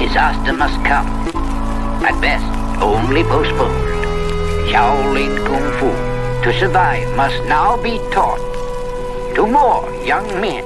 disaster must come. At best, only postponed. Shaolin Kung Fu, to survive, must now be taught to more young men.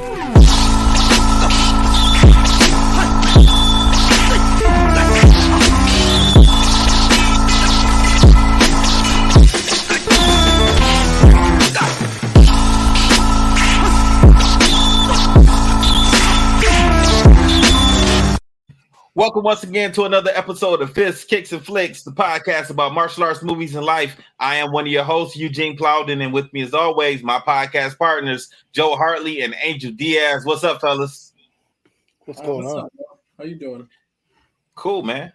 Welcome once again to another episode of Fists, Kicks, and Flicks, the podcast about martial arts, movies, and life. I am one of your hosts, Eugene Plowden, and with me as always, my podcast partners, Joe Hartley and Angel Diaz. What's up, fellas? What's going on? Up, how you doing? Cool, man.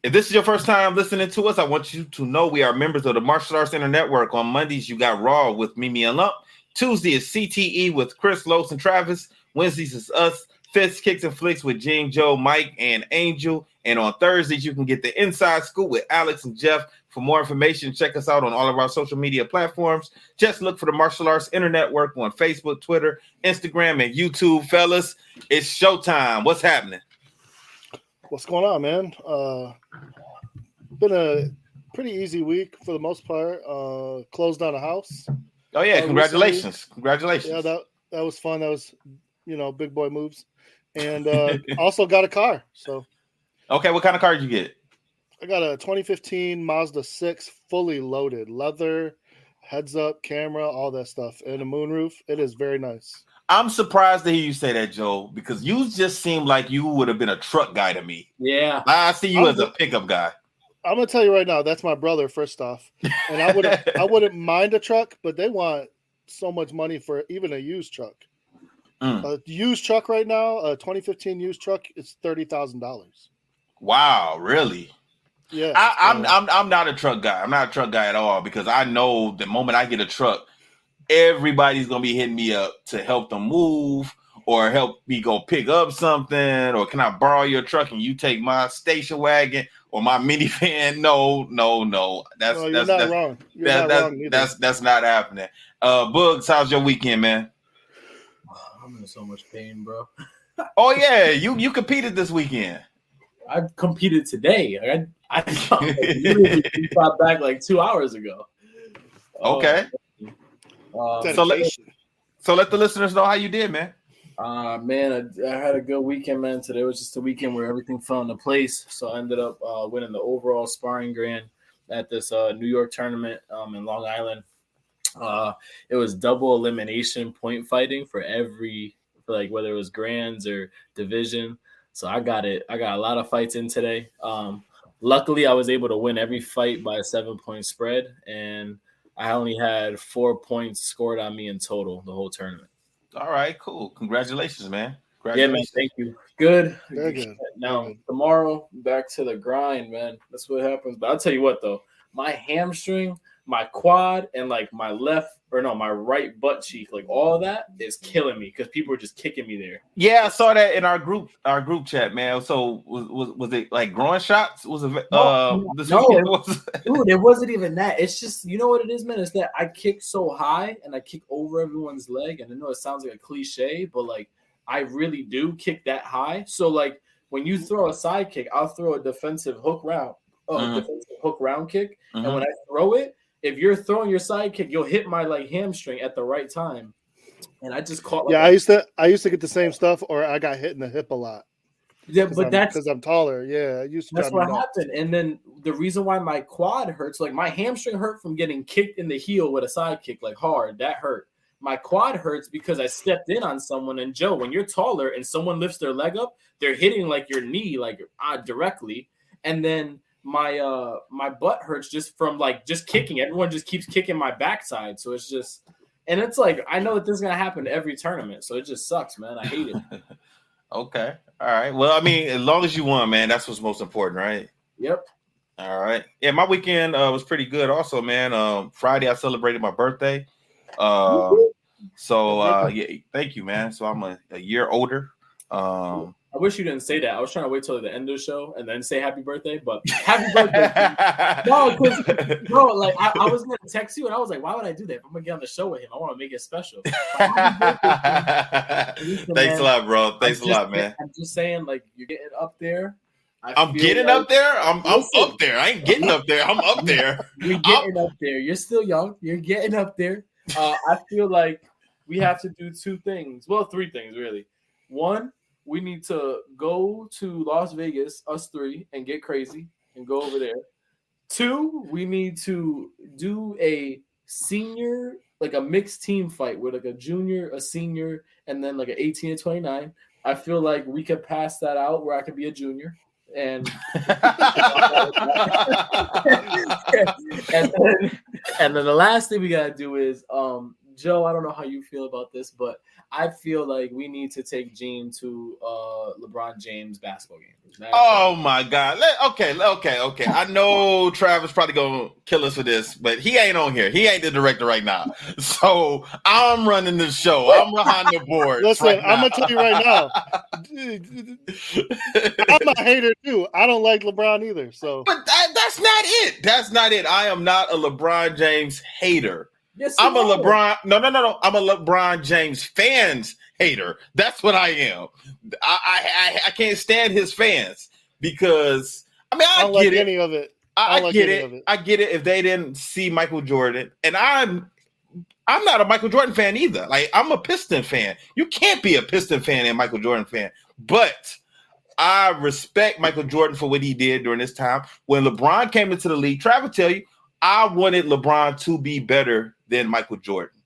If this is your first time listening to us, I want you to know we are members of the Martial Arts Center Network. On Mondays, you got Raw with Mimi and Lump. Tuesday is CTE with Chris, Los, and Travis. Wednesdays is us. Fists, Kicks, and Flicks with Gene, Joe, Mike, and Angel. And on Thursdays, you can get the Inside Scoop with Alex and Jeff. For more information, check us out on all of our social media platforms. Just look for the Martial Arts Network on Facebook, Twitter, Instagram, and YouTube. Fellas, it's showtime. What's happening? What's going on, man? Been a pretty easy week for the most part. Closed down a house. Oh, yeah. Congratulations. Recently. Congratulations. Yeah, that was fun. That was, big boy moves. And also got a car. So, okay, what kind of car did you get? I got a 2015 Mazda 6, fully loaded, leather, heads up, camera, all that stuff, and a moonroof. It is very nice. I'm surprised to hear you say that, Joe, because you just seem like you would have been a truck guy to me. Yeah, I see you as a pickup guy. I'm gonna tell you right now, that's my brother. First off, and I wouldn't mind a truck, but they want so much money for even a used truck. A used truck right now, a 2015 used truck, is $30,000. Wow, really? Yeah. I'm not a truck guy. I'm not a truck guy at all because I know the moment I get a truck, everybody's gonna be hitting me up to help them move or help me go pick up something, or can I borrow your truck and you take my station wagon or my minivan? No. That's not wrong. That's not happening. Bugs, how's your weekend, man? I'm in so much pain, bro. Oh yeah, you competed this weekend. I competed today. I literally got back like 2 hours ago. Okay. So let the listeners know how you did, man. Man, I had a good weekend, man. Today was just a weekend where everything fell into place. So I ended up winning the overall sparring grand at this New York tournament in Long Island. It was double elimination point fighting for whether it was grands or division. So I got it. I got a lot of fights in today. Luckily, I was able to win every fight by a 7-point spread, and I only had 4 points scored on me in total the whole tournament. All right, cool. Congratulations, man. Yeah, man. Thank you. Good. Very good. Now, tomorrow, back to the grind, man. That's what happens. But I'll tell you what, though. My hamstring, my quad, and like my right butt cheek, like all of that is killing me because people are just kicking me there. Yeah, I saw that in our group chat, man. So was it like groin shots? Was it dude, it wasn't even that. It's just, you know what it is, man? It's that I kick so high and I kick over everyone's leg, and I know it sounds like a cliche, but like I really do kick that high. So like when you throw a side kick, I'll throw a defensive hook round kick, and when I throw it, if you're throwing your side kick, you'll hit my like hamstring at the right time. And I just caught. I used to get the same stuff, or I got hit in the hip a lot. Yeah, but that's because I'm taller. Yeah, that's what happened. And then the reason why my quad hurts, like my hamstring hurt from getting kicked in the heel with a side kick, like hard. That hurt. My quad hurts because I stepped in on someone. And Joe, when you're taller and someone lifts their leg up, they're hitting like your knee, like directly, and then my butt hurts just from like just kicking. Everyone just keeps kicking my backside. So it's just, and it's like, I know that this is going to happen every tournament. So it just sucks, man. I hate it. Okay. All right. Well, I mean, as long as you won, man, that's what's most important, right? Yep. All right. Yeah. My weekend was pretty good also, man. Friday, I celebrated my birthday. Yeah, thank you, man. So I'm a year older. I wish you didn't say that. I was trying to wait till the end of the show and then say happy birthday, but happy birthday. No, like I was going to text you and I was like, why would I do that? If I'm going to get on the show with him, I want to make it special. Thanks a lot, bro. Thanks a lot, man. I'm just saying, like, you're getting up there I'm getting up there. I'm up there. I ain't getting up there. I'm up there. You're getting up there. You're still young. You're getting up there. I feel like we have to do two things. Well, three things really. One, we need to go to Las Vegas, us three, and get crazy and go over there. Two, we need to do a senior, like a mixed team fight with like a junior, a senior, and then like an 18 to 29. I feel like we could pass that out where I could be a junior. And and then the last thing we gotta do is Joe, I don't know how you feel about this, but I feel like we need to take Gene to LeBron James basketball game. Oh my God. Okay. I know Travis probably gonna kill us for this, but he ain't on here. He ain't the director right now. So I'm running the show. I'm behind the board. Listen, right I'm gonna tell you right now. I'm a hater too. I don't like LeBron either. So, but that's not it. That's not it. I am not a LeBron James hater. Yes, I'm a LeBron. No. I'm a LeBron James fans hater. That's what I am. I can't stand his fans because I don't get like it. any of it. I get it. I get it. If they didn't see Michael Jordan, and I'm not a Michael Jordan fan either. Like I'm a Piston fan. You can't be a Piston fan and Michael Jordan fan. But I respect Michael Jordan for what he did during this time. When LeBron came into the league, Travis will tell you, I wanted LeBron to be better than Michael Jordan.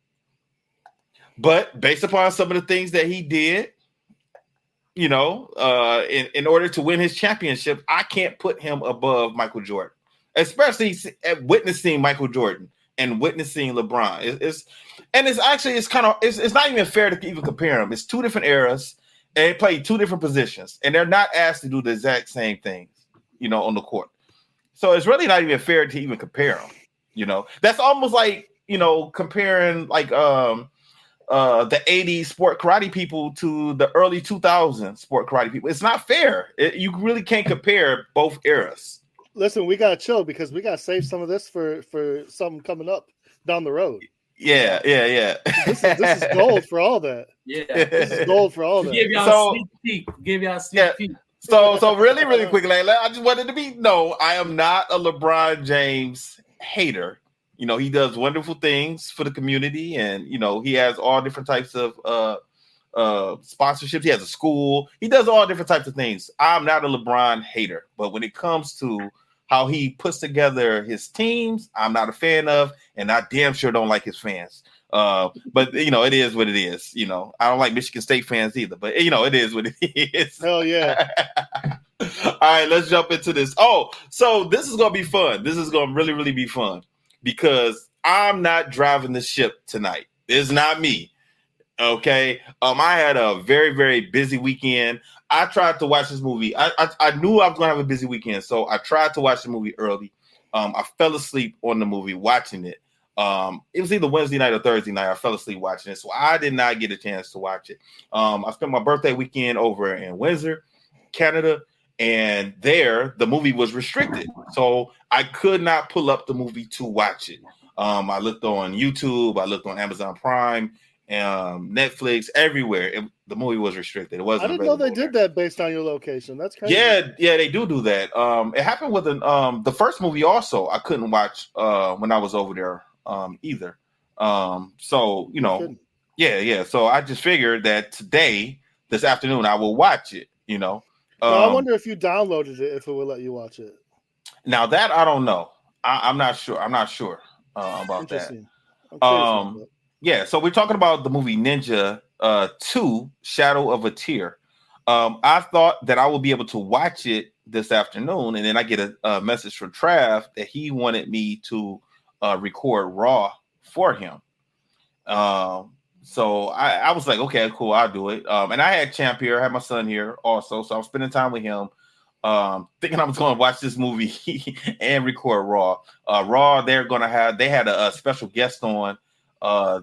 But based upon some of the things that he did, in order to win his championship, I can't put him above Michael Jordan, especially at witnessing Michael Jordan and witnessing LeBron. It's not even fair to even compare them. It's two different eras, and they play two different positions, and they're not asked to do the exact same things, on the court. So it's really not even fair to even compare them. That's almost like, comparing like the 80s sport karate people to the early 2000s sport karate people. It's not fair. You really can't compare both eras. Listen, we got to chill because we got to save some of this for something coming up down the road. Yeah. This is gold for all that. Yeah. This is gold for all that. Give y'all a sneak peek. So really quickly, I just wanted to be I am not a LeBron James hater. He does wonderful things for the community, and he has all different types of sponsorships. He has a school. He does all different types of things. I'm not a LeBron hater, but when it comes to how he puts together his teams, I'm not a fan of, and I damn sure don't like his fans. But it is what it is. I don't like Michigan State fans either, but it is what it is. Hell yeah. All right, let's jump into this. Oh, so this is gonna be fun. This is gonna really, really be fun because I'm not driving the ship tonight. It's not me. Okay. I had a very, very busy weekend. I tried to watch this movie. I knew I was gonna have a busy weekend, so I tried to watch the movie early. I fell asleep on the movie watching it. It was either Wednesday night or Thursday night. I fell asleep watching it, so I did not get a chance to watch it. I spent my birthday weekend over in Windsor, Canada, and there the movie was restricted, so I could not pull up the movie to watch it. I looked on YouTube, I looked on Amazon Prime, Netflix, everywhere. The movie was restricted. It wasn't. I didn't know they did that based on your location. That's crazy. Yeah, they do that. It happened with the first movie also. I couldn't watch when I was over there either. So yeah. So I just figured that this afternoon, I will watch it. I wonder if you downloaded it, if it would let you watch it. Now that I don't know. I'm not sure. I'm not sure about that. Yeah. So we're talking about the movie Ninja 2: Shadow of a Tear. I thought that I would be able to watch it this afternoon, and then I get a message from Trav that he wanted me to record Raw for him. So I was like, okay, cool, I'll do it. And I had Champ here, I had my son here also, so I'm spending time with him, thinking I was going to watch this movie and record Raw. Raw, they had a special guest on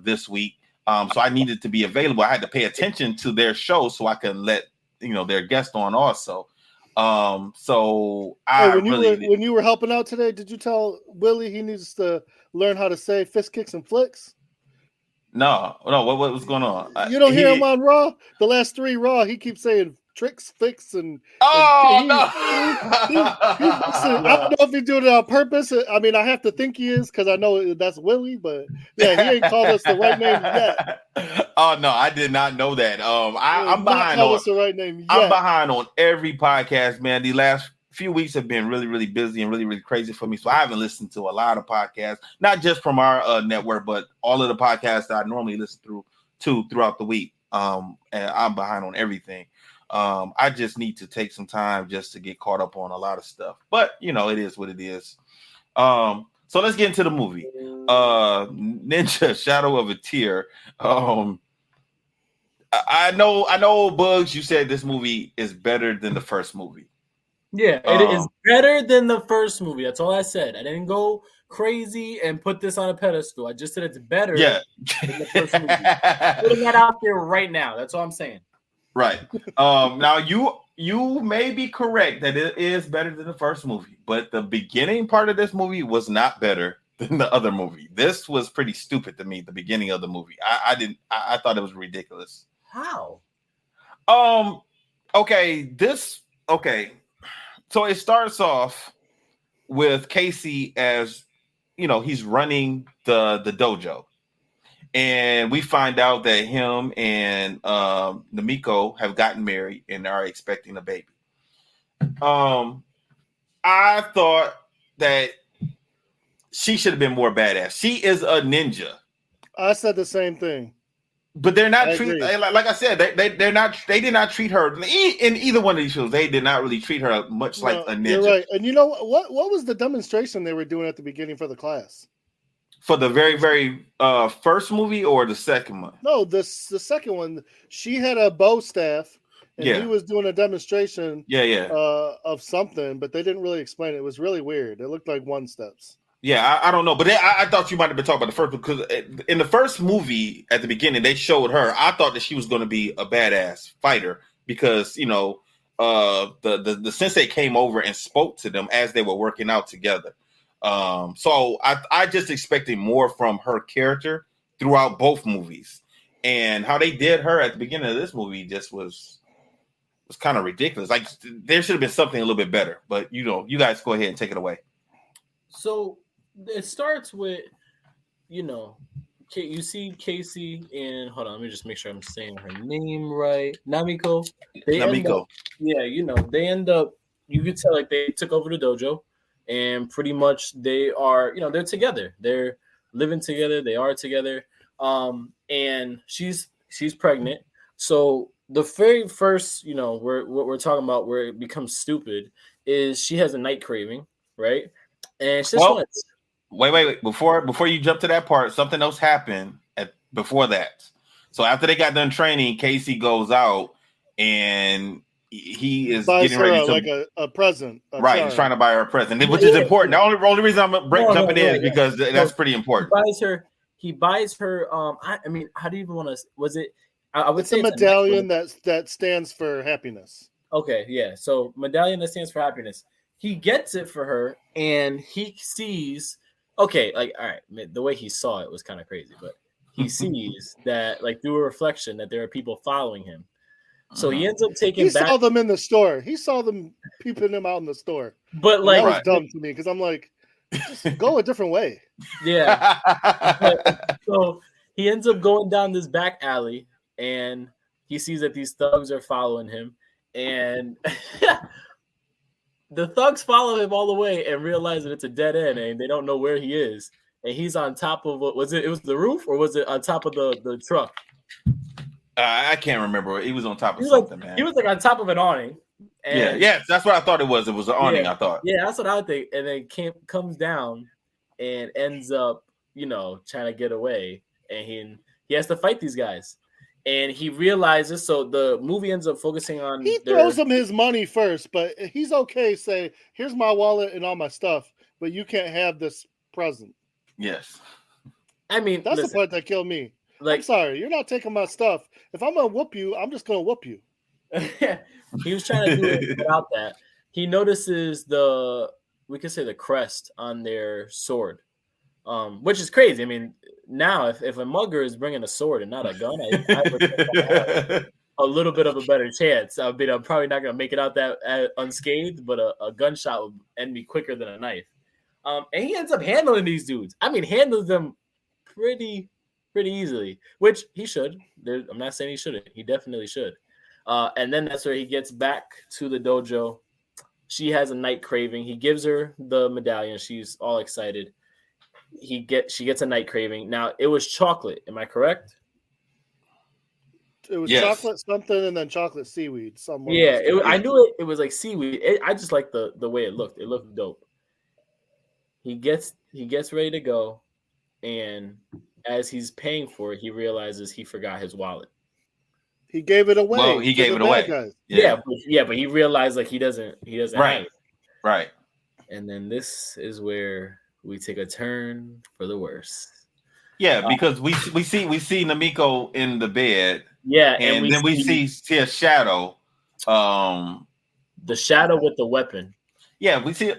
this week, so I needed to be available. I had to pay attention to their show so I could let their guest on also. So when you were helping out today, did you tell Willie he needs to learn how to say fist kicks and flicks? No. What was going on? You don't hear him on Raw? The last 3 Raw, he keeps saying tricks fix and no! I don't know if he's doing it on purpose. I mean, I have to think he is because I know that's Willie, but yeah, he ain't called us the right name yet. Oh no, I did not know that. I'm behind called on us the right name yet. I'm behind on every podcast, man. The last few weeks have been really, really busy and really, really crazy for me. So I haven't listened to a lot of podcasts, not just from our network, but all of the podcasts that I normally listen to throughout the week. And I'm behind on everything. I just need to take some time just to get caught up on a lot of stuff. But it is what it is. So let's get into the movie. Ninja Shadow of a Tear. I know, Bugs, you said this movie is better than the first movie. Yeah, it is better than the first movie. That's all I said. I didn't go crazy and put this on a pedestal. I just said it's better than the first movie. Putting that out there right now. That's all I'm saying. Right. Now you may be correct that it is better than the first movie, but the beginning part of this movie was not better than the other movie. This was pretty stupid to me, the beginning of the movie. I thought it was ridiculous. How? Okay. So it starts off with Casey as, he's running the dojo. And we find out that him and Namiko have gotten married and are expecting a baby. I thought that she should have been more badass. She is a ninja. I said the same thing. But they're not treating, like I said, they did not treat her in either one of these shows. They did not really treat her much like a ninja. You're right. And you know what was the demonstration they were doing at the beginning for the class? For the very, very first movie or the second one? No, the second one. She had a bow staff, and he was doing a demonstration. Of something, but they didn't really explain it. It was really weird. It looked like one steps. Yeah, I don't know, but I thought you might have been talking about the first one because in the first movie at the beginning they showed her. I thought that she was going to be a badass fighter because the sensei came over and spoke to them as they were working out together. So I just expected more from her character throughout both movies, and how they did her at the beginning of this movie just was kind of ridiculous. Like there should have been something a little bit better, but you guys go ahead and take it away. So it starts with, you see Casey and hold on, let me just make sure I'm saying her name right. Namiko. They end up, you could tell like they took over the dojo and pretty much they are, they're together. They're living together. They are together. And she's pregnant. So the very first, what we're talking about where it becomes stupid is she has a night craving, right? And she just wait. Before you jump to that part, something else happened before that. So after they got done training, Casey goes out and he is getting ready to like a present. Right, he's trying to buy her a present, which is important. The only reason I'm jumping in is because that's pretty important. He buys her. I mean, how do you even want to? Was it? I would say a medallion that stands for happiness. Okay, yeah. So medallion that stands for happiness. He gets it for her, and he sees. Okay, like all right, the way he saw it was kind of crazy, but he sees that like through a reflection that there are people following him. So he ends up taking. He saw them in the store. He saw them peeping them out in the store. But and that was dumb to me because I'm like, just go a different way. Yeah. So he ends up going down this back alley, and he sees that these thugs are following him, and the thugs follow him all the way and realize that it's a dead end, and they don't know where he is. And he's on top of what was it? It was the roof, or was it on top of the truck? I can't remember. He was on top of something, man. He was like on top of an awning. And that's what I thought it was. It was an awning, I thought. Yeah, that's what I would think. And then comes down and ends up, trying to get away. And he has to fight these guys. And he realizes, so the movie ends up focusing on. He throws him his money first, but he's okay. Say, here's my wallet and all my stuff, but you can't have this present. Yes. I mean, that's the part that killed me. Like, I'm sorry, you're not taking my stuff. If I'm gonna whoop you, I'm just gonna whoop you. He was trying to do it without that. He notices the crest on their sword, which is crazy. I mean, now if a mugger is bringing a sword and not a gun, I would think a little bit of a better chance. I mean, I'm probably not gonna make it out that unscathed, but a gunshot would end me quicker than a knife. And he ends up handling these dudes. I mean, handles them pretty easily, which he should. I'm not saying he shouldn't. He definitely should. And then that's where he gets back to the dojo. She has a night craving. He gives her the medallion. She's all excited. She gets a night craving. Now it was chocolate. Am I correct? It was chocolate something and then chocolate seaweed. Yeah, I knew it was like seaweed. I just like the way it looked. It looked dope. He gets ready to go, and as he's paying for it, he realizes he forgot his wallet. He gave it away. Well, he gave it away. Yeah, but he realized like he doesn't right. have it. Right. And then this is where we take a turn for the worse. Yeah, because we see Namiko in the bed. Yeah, and then we see a shadow. The shadow with the weapon. Yeah, we see.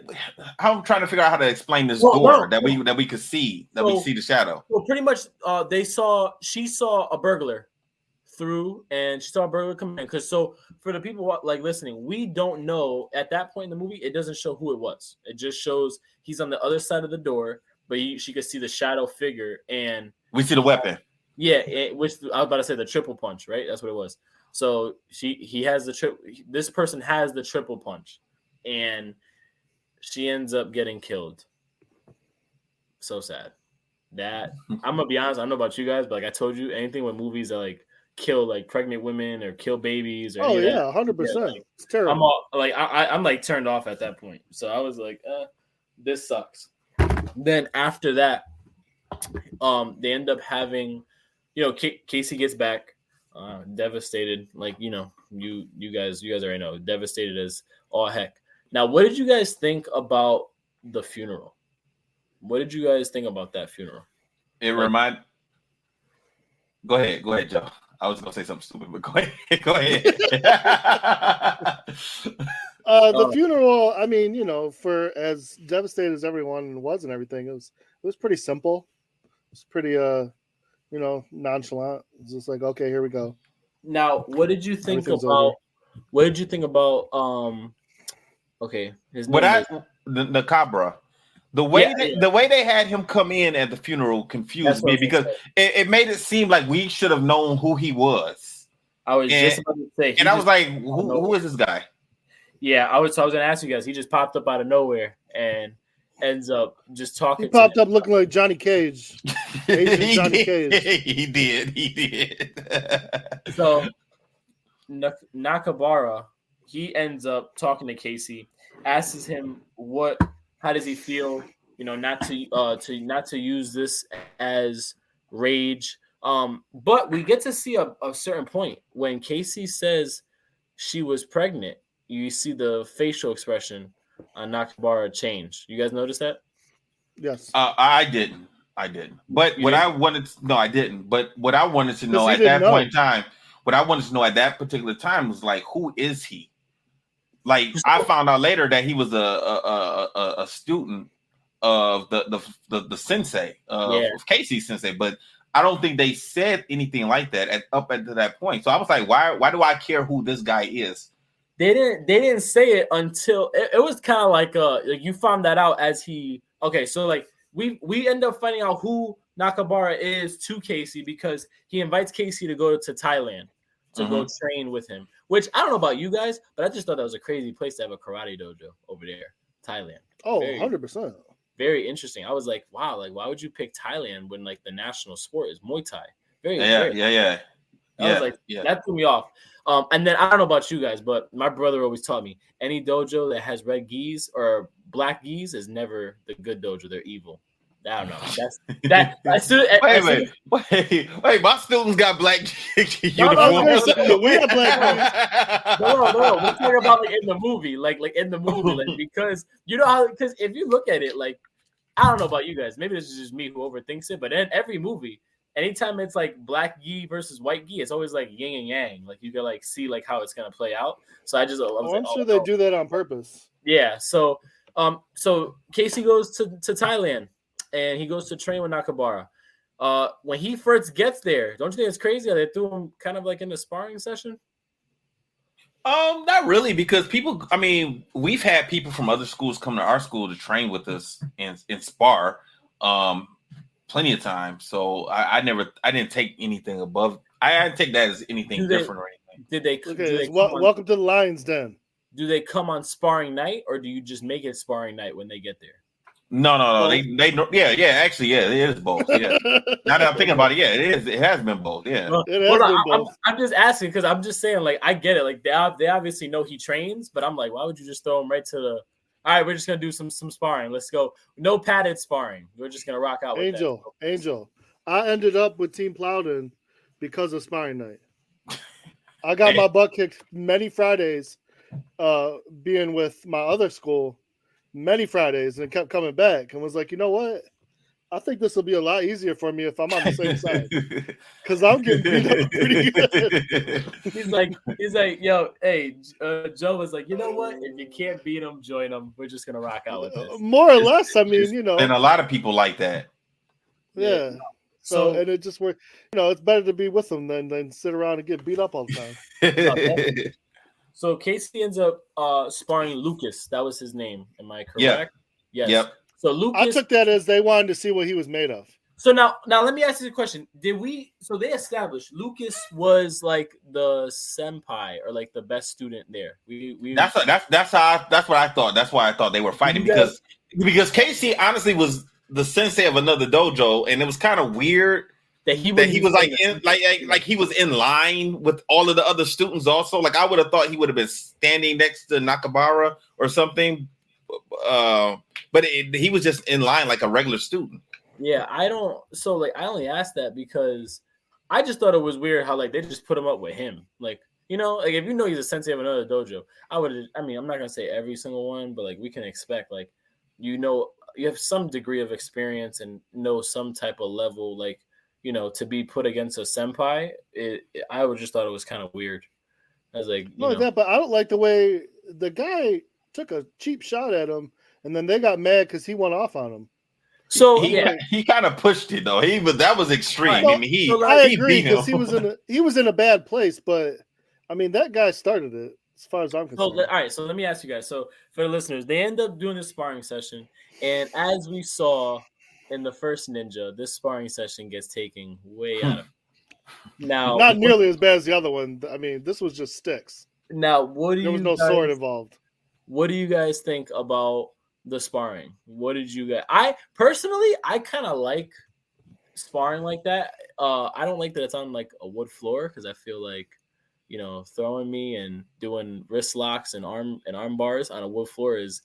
I'm trying to figure out how to explain this door that we could see. We see the shadow. Well, pretty much, she saw a burglar through, and she saw a burglar come in. Because for the people like listening, we don't know at that point in the movie. It doesn't show who it was. It just shows he's on the other side of the door, but she could see the shadow figure, and we see the weapon. Yeah, which I was about to say the triple punch, right? That's what it was. So he has this person has the triple punch, and she ends up getting killed. So sad. That I'm gonna be honest. I don't know about you guys, but like I told you, anything with movies that like kill like pregnant women or kill babies. Or 100%. It's terrible. I'm like turned off at that point. So I was like, this sucks. Then after that, they end up having. Casey gets back, devastated. Like you guys already know, devastated as all heck. Now, what did you guys think about the funeral? What did you guys think about that funeral? Go ahead, Joe. I was gonna say something stupid, but go ahead. The funeral. I mean, for as devastated as everyone was and everything, it was pretty simple. It was pretty nonchalant. It's just like, okay, here we go. Now, what did you think about? What did you think about? Okay, his name the Cabra. The way they had him come in at the funeral confused me because it made it seem like we should have known who he was. I was just about to say, and I was like, who is this guy? Yeah, I was going to ask you guys. He just popped up out of nowhere and ends up just talking. He popped up looking like Johnny Cage. Johnny Cage. He did. So Nakabara, he ends up talking to Casey, asks him how does he feel, not to use this as rage. But we get to see a certain point when Casey says she was pregnant. You see the facial expression on Nakabara change. You guys notice that? Yes. I didn't. But I didn't. But what I wanted to know at that point in time, what I wanted to know at that particular time was like, who is he? Like I found out later that he was a student of the sensei of Casey's sensei, but I don't think they said anything like that up until that point. So I was like, why do I care who this guy is? They didn't say it until it was kind of like you found that out as he. Okay, so like we end up finding out who Nakabara is to Casey because he invites Casey to go to Thailand to go train with him. Which I don't know about you guys, but I just thought that was a crazy place to have a karate dojo over there, Thailand. Oh, 100%. Very interesting. I was like, wow, like why would you pick Thailand when like the national sport is Muay Thai? Yeah. I was like, that threw me off. And then I don't know about you guys, but my brother always taught me any dojo that has red gis or black gis is never the good dojo. They're evil. I don't know. Wait! My students got black uniforms. We got black. No. We're talking about like in the movie, like in the movie, like because because if you look at it, like I don't know about you guys, maybe this is just me who overthinks it, but in every movie, anytime it's like black gi versus white gi, it's always like yin and yang. Like you can like see like how it's gonna play out. So I'm sure they do that on purpose. Yeah. So Casey goes to Thailand. And he goes to train with Nakabara. When he first gets there, don't you think it's crazy how they threw him kind of like in the sparring session? Not really, because people. I mean, we've had people from other schools come to our school to train with us and spar, plenty of times. So I didn't take anything above. I didn't take that as anything different or anything. Did they? Okay, welcome to the Lions Den. Do they come on sparring night, or do you just make it sparring night when they get there? No. Actually, it is both. Yeah. Now that I'm thinking about it, yeah, it is. It has been both. Yeah. I'm just asking because I'm just saying, like, I get it. Like, they obviously know he trains, but I'm like, why would you just throw him right to the? All right, we're just gonna do some sparring. Let's go. No padded sparring. We're just gonna rock out. Angel. I ended up with Team Plowden because of sparring night. I got my butt kicked many Fridays, being with my other school. Many Fridays and kept coming back and was like, you know what? I think this will be a lot easier for me if I'm on the same side because I'm getting beat up pretty good. He's like, yo, hey, Joe was like, you know what? If you can't beat him, join him. We're just gonna rock out with this. More or less, I mean, you know, and a lot of people like that. Yeah. So and it just worked. You know, it's better to be with them than sit around and get beat up all the time. So Casey ends up sparring Lucas. That was his name. Am I correct? Yeah. Yes. Yep. So Lucas. I took that as they wanted to see what he was made of. So now let me ask you a question. So they established Lucas was like the senpai or like the best student there. That's what I thought. That's why I thought they were fighting because Casey honestly was the sensei of another dojo, and it was kind of weird. That he was he was in line with all of the other students also. Like I would have thought he would have been standing next to Nakabara or something, but he was just in line like a regular student. Yeah, I only asked that because I just thought it was weird how like they just put him up with him. Like, you know, like if you know he's a sensei of another dojo, I'm not gonna say every single one, but like we can expect like you know you have some degree of experience and know some type of level like. You know, to be put against a senpai, I would just thought it was kind of weird. I was like, that, but I don't like the way the guy took a cheap shot at him, and then they got mad because he went off on him. So he kind of pushed it though. That was extreme. Well, I mean, I agree because he was in a bad place, but I mean that guy started it as far as I'm concerned. All right, so let me ask you guys. So for the listeners, they end up doing this sparring session, and as we saw. In the first Ninja, this sparring session gets taken way out of now. Not nearly as bad as the other one. I mean, this was just sticks. Now, there was no sword involved. What do you guys think about the sparring? What did you guys? I kind of like sparring like that. I don't like that it's on like a wood floor because I feel like throwing me and doing wrist locks and arm bars on a wood floor is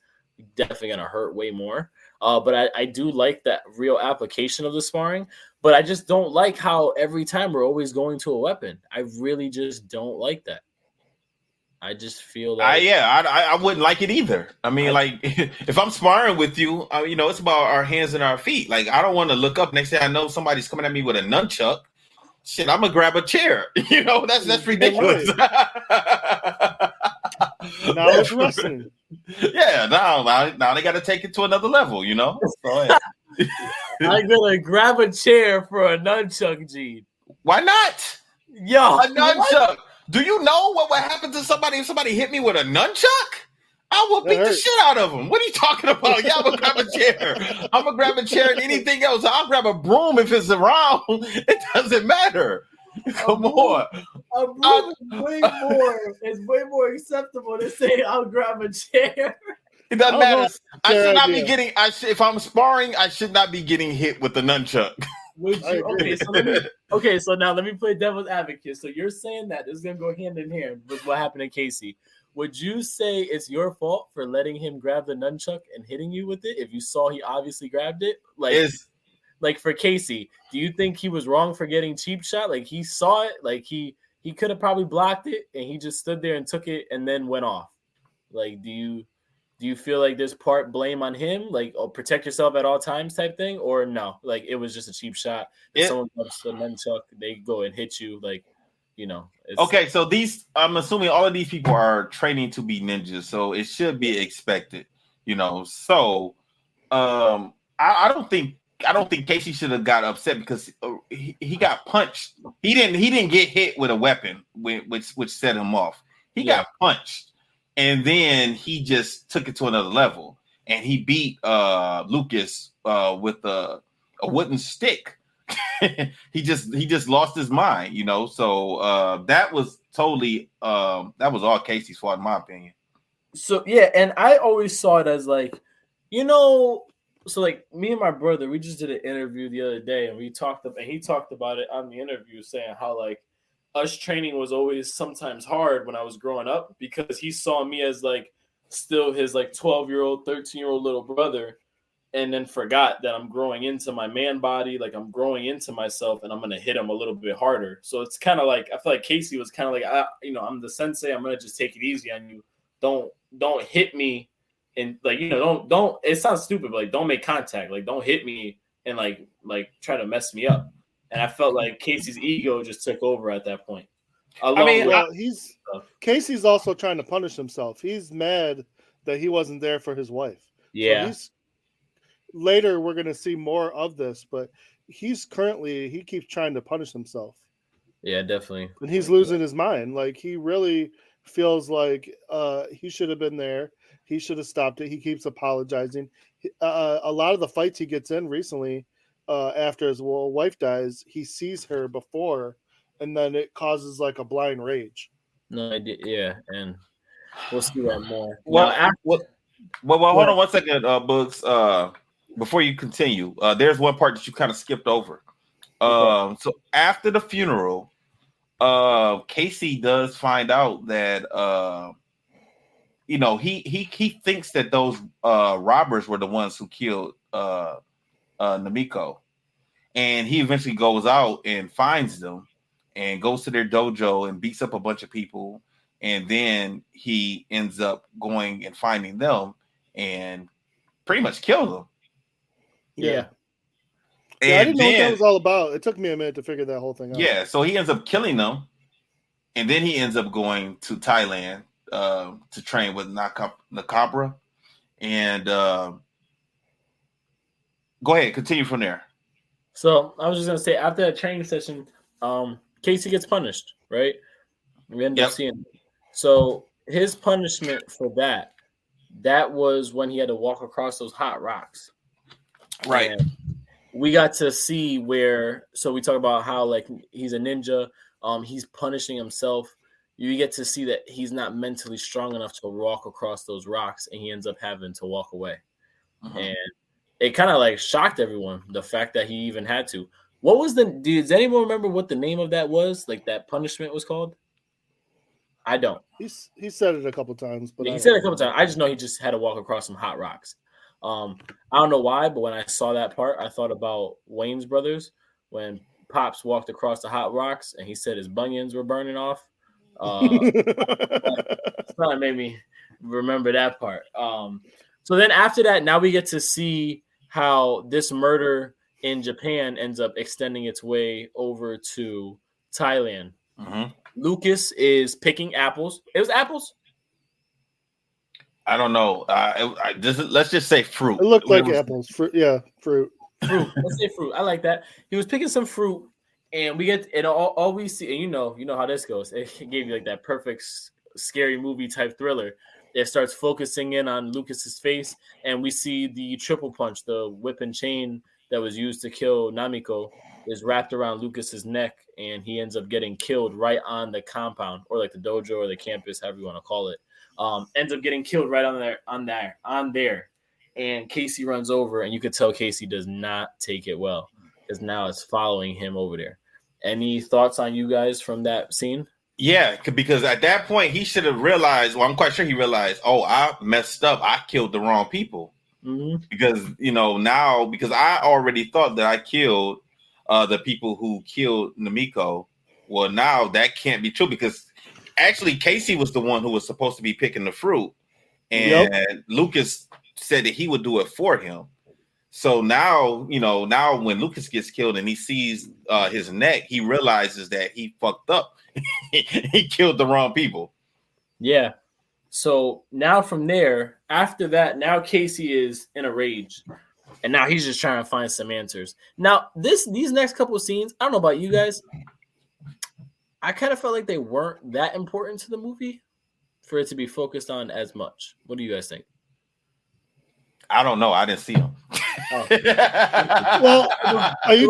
definitely gonna hurt way more. But I do like that real application of the sparring, but I just don't like how every time we're always going to a weapon. I really just don't like that. I just feel like I wouldn't like it either. I mean, if I'm sparring with you, it's about our hands and our feet. Like I don't want to look up next thing I know somebody's coming at me with a nunchuck. Shit, I'm gonna grab a chair. That's ridiculous. Now it's wrestling. Yeah, now they got to take it to another level, So, I'm gonna grab a chair for a nunchuck, Gene. Why not? Yo, a nunchuck. What? Do you know what would happen to somebody if somebody hit me with a nunchuck? I will beat the shit out of them. What are you talking about? Yeah, I'm gonna grab a chair. I'm gonna grab a chair and anything else. I'll grab a broom if it's around. It doesn't matter. Come on. A broom is way more acceptable than saying I'll grab a chair. It doesn't matter. I should not be getting. If I'm sparring, I should not be getting hit with the nunchuck. So now let me play devil's advocate. So you're saying that this is gonna go hand in hand with what happened to Casey. Would you say it's your fault for letting him grab the nunchuck and hitting you with it if you saw he obviously grabbed it? Like for Casey, do you think he was wrong for getting cheap shot? Like he saw it, like he could have probably blocked it and he just stood there and took it and then went off. Like, do you feel like there's part blame on him, like protect yourself at all times type thing, or no? Like it was just a cheap shot. If someone comes to the nunchuck, they go and hit you. Like, okay. So I'm assuming all of these people are training to be ninjas, so it should be expected. So I don't think Casey should have got upset because he got punched. He didn't get hit with a weapon, which set him off. He got punched, and then he just took it to another level, and he beat Lucas with a wooden stick. he just lost his mind, you know. So that was totally that was all Casey's fault, in my opinion. So yeah, and I always saw it as like, you know, so like me and my brother, we just did an interview the other day, and he talked about it on the interview, saying how like us training was always sometimes hard when I was growing up, because he saw me as like still his like 12-year-old, 13-year-old little brother, and then forgot that I'm growing into my man body, like I'm growing into myself, and I'm gonna hit him a little bit harder. So it's kind of like, I feel like Casey was kind of like, I'm the sensei, I'm gonna just take it easy on you. Don't hit me, and like, you know, don't. It sounds stupid, but like, don't make contact. Like, don't hit me and like try to mess me up. And I felt like Casey's ego just took over at that point. Casey's also trying to punish himself. He's mad that he wasn't there for his wife. Yeah. So later we're gonna see more of this, but he keeps trying to punish himself. Yeah, definitely. And he's losing his mind. Like, he really feels like he should have been there. He should have stopped it. He keeps apologizing. A lot of the fights he gets in recently, after his wife dies, he sees her before, and then it causes like a blind rage. No idea. Yeah, and we'll see that more. Well, hold on 1 second, Books. Before you continue, there's one part that you kind of skipped over. So after the funeral, Casey does find out that you know, he thinks that those robbers were the ones who killed Namiko, and he eventually goes out and finds them and goes to their dojo and beats up a bunch of people, and then he ends up going and finding them and pretty much kills them. Yeah. And I didn't know what that was all about. It took me a minute to figure that whole thing out. Yeah, so he ends up killing them, and then he ends up going to Thailand to train with Nakabra. And go ahead, continue from there. So I was just gonna say, after that training session, Casey gets punished, right? We end up seeing. So his punishment for that was when he had to walk across those hot rocks. Right. And we got to see where, so we talk about how like he's a ninja, he's punishing himself. You get to see that he's not mentally strong enough to walk across those rocks, and he ends up having to walk away. And it kind of like shocked everyone, the fact that he even had to. What was does anyone remember what the name of that was? Like, that punishment was called? I don't. He said it a couple times, but he said it a couple times. I just know he just had to walk across some hot rocks. I don't know why, but when I saw that part, I thought about Wayne's Brothers when Pops walked across the hot rocks and he said his bunions were burning off. That made me remember that part. So then after that, now we get to see how this murder in Japan ends up extending its way over to Thailand. Lucas is picking apples. It was apples? I don't know. Let's just say fruit. It looked like apples. Fruit. Yeah, fruit. Fruit. Let's say fruit. I like that. He was picking some fruit, and we get it. All we see, and you know how this goes. It gave you like that perfect scary movie type thriller. It starts focusing in on Lucas's face, and we see the triple punch, the whip and chain that was used to kill Namiko, is wrapped around Lucas's neck, and he ends up getting killed right on the compound, or like the dojo or the campus, however you want to call it. Ends up getting killed right on there. And Casey runs over, and you could tell Casey does not take it well, because now it's following him over there. Any thoughts on you guys from that scene? Yeah, because at that point he should have realized. Well, I'm quite sure he realized. Oh, I messed up. I killed the wrong people. Because now because I already thought that I killed the people who killed Namiko. Well, now that can't be true, because actually Casey was the one who was supposed to be picking the fruit, and Lucas said that he would do it for him. So now, now when Lucas gets killed and he sees his neck, he realizes that he fucked up. He killed the wrong people. Yeah. So now from there, after that, now Casey is in a rage, and now he's just trying to find some answers. Now these next couple of scenes, I don't know about you guys, I kind of felt like they weren't that important to the movie. for it to be focused on as much? What do you guys think? I don't know. I didn't see him. Oh. Well, are you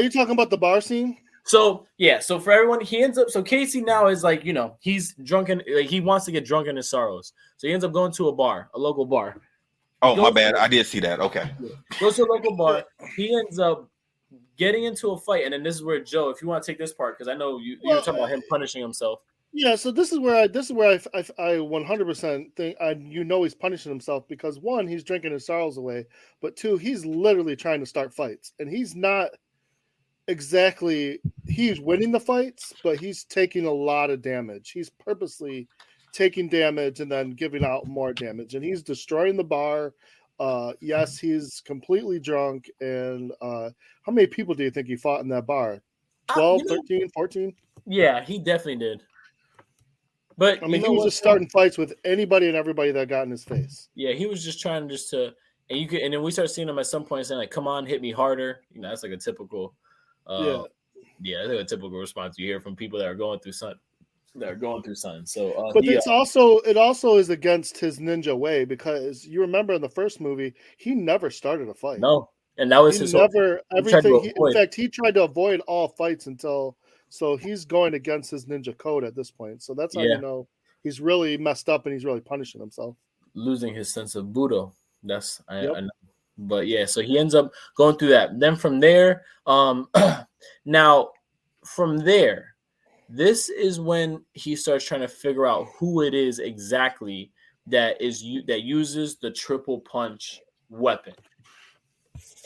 talking about the bar scene? So yeah, so for everyone, he ends up. So Casey now is like, he's drunken. Like, he wants to get drunk in his sorrows. So he ends up going to a bar, a local bar. Oh, my bad. I did see that. Okay. Goes to a local bar. He ends up getting into a fight, and then this is where Joe, if you want to take this part, because I know you're talking about him punishing himself. Yeah, so this is where I 100% think he's punishing himself because one, he's drinking his sorrows away, but two, he's literally trying to start fights, and he's not exactly he's winning the fights, but he's taking a lot of damage. He's purposely taking damage and then giving out more damage, and he's destroying the bar. Yes, he's completely drunk, and how many people do you think he fought in that bar? 12, 13, 14? Yeah, he definitely did. But I mean, he was just starting fights with anybody and everybody that got in his face. Yeah, he was just trying and then we start seeing him at some point saying like, "Come on, hit me harder." That's like a typical, that's like a typical response you hear from people that are going through something. So, but it also is against his ninja way because you remember in the first movie he never started a fight. No, and that was his never everything. In fact, he tried to avoid all fights until. So he's going against his ninja code at this point. So that's how you know he's really messed up and he's really punishing himself. Losing his sense of Budo. I know. But yeah, so he ends up going through that. Then from there, now from there, this is when he starts trying to figure out who it is exactly that uses the triple punch weapon.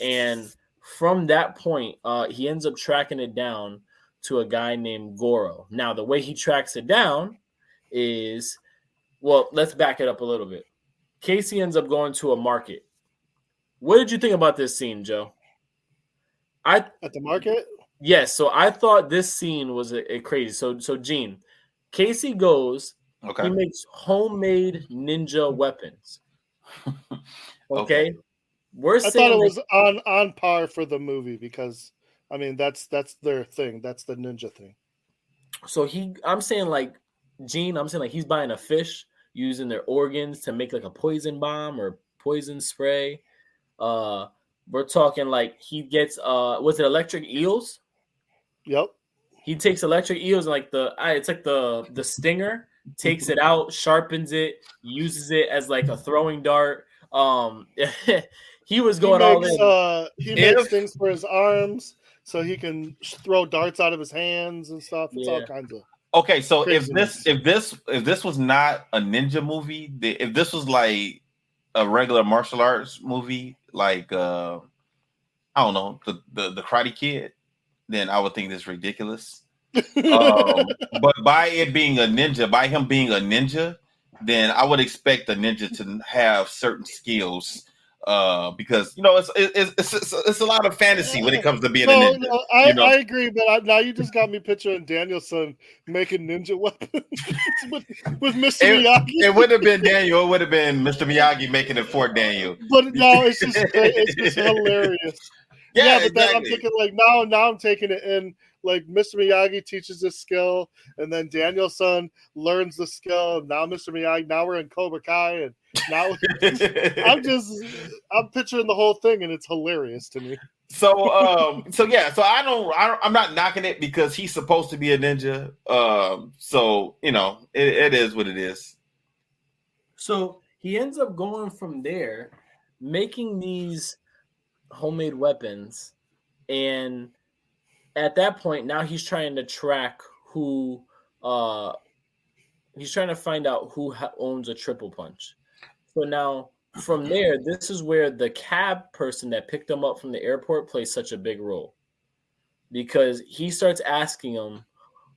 And from that point, he ends up tracking it down to a guy named Goro. Now, the way he tracks it down is, well, let's back it up a little bit. Casey ends up going to a market. What did you think about this scene, Joe? At the market? Yes. So I thought this scene was a crazy. So Gene, Casey goes. Okay. He makes homemade ninja weapons. Okay. I thought it was on par for the movie because. I mean, that's their thing. That's the ninja thing. So I'm saying like he's buying a fish using their organs to make like a poison bomb or poison spray. We're talking like he gets was it electric eels? Yep. He takes electric eels and like it's like the stinger, takes it out, sharpens it, uses it as like a throwing dart. He was going all in. He makes things for his arms. So he can throw darts out of his hands and stuff. It's all kinds of. Okay, so if this was not a ninja movie, if this was like a regular martial arts movie, like I don't know, the Karate Kid, then I would think this is ridiculous. But by him being a ninja, then I would expect the ninja to have certain skills. Because it's a lot of fantasy when it comes to being a ninja. No, I agree, but now you just got me picturing Danielson making ninja weapons with Mr. Miyagi. It wouldn't have been Daniel. It would have been Mr. Miyagi making it for Daniel. But no, it's just hilarious. Yeah, but then I'm thinking like now I'm taking it in. Like Mr. Miyagi teaches this skill, and then Danielson learns the skill. Now Mr. Miyagi. Now we're in Cobra Kai, and now I'm picturing the whole thing, and it's hilarious to me. So I'm not knocking it because he's supposed to be a ninja. So it is what it is. So he ends up going from there, making these homemade weapons, and at that point, now he's trying to track who. He's trying to find out who owns a triple punch. So now, from there, this is where the cab person that picked him up from the airport plays such a big role, because he starts asking him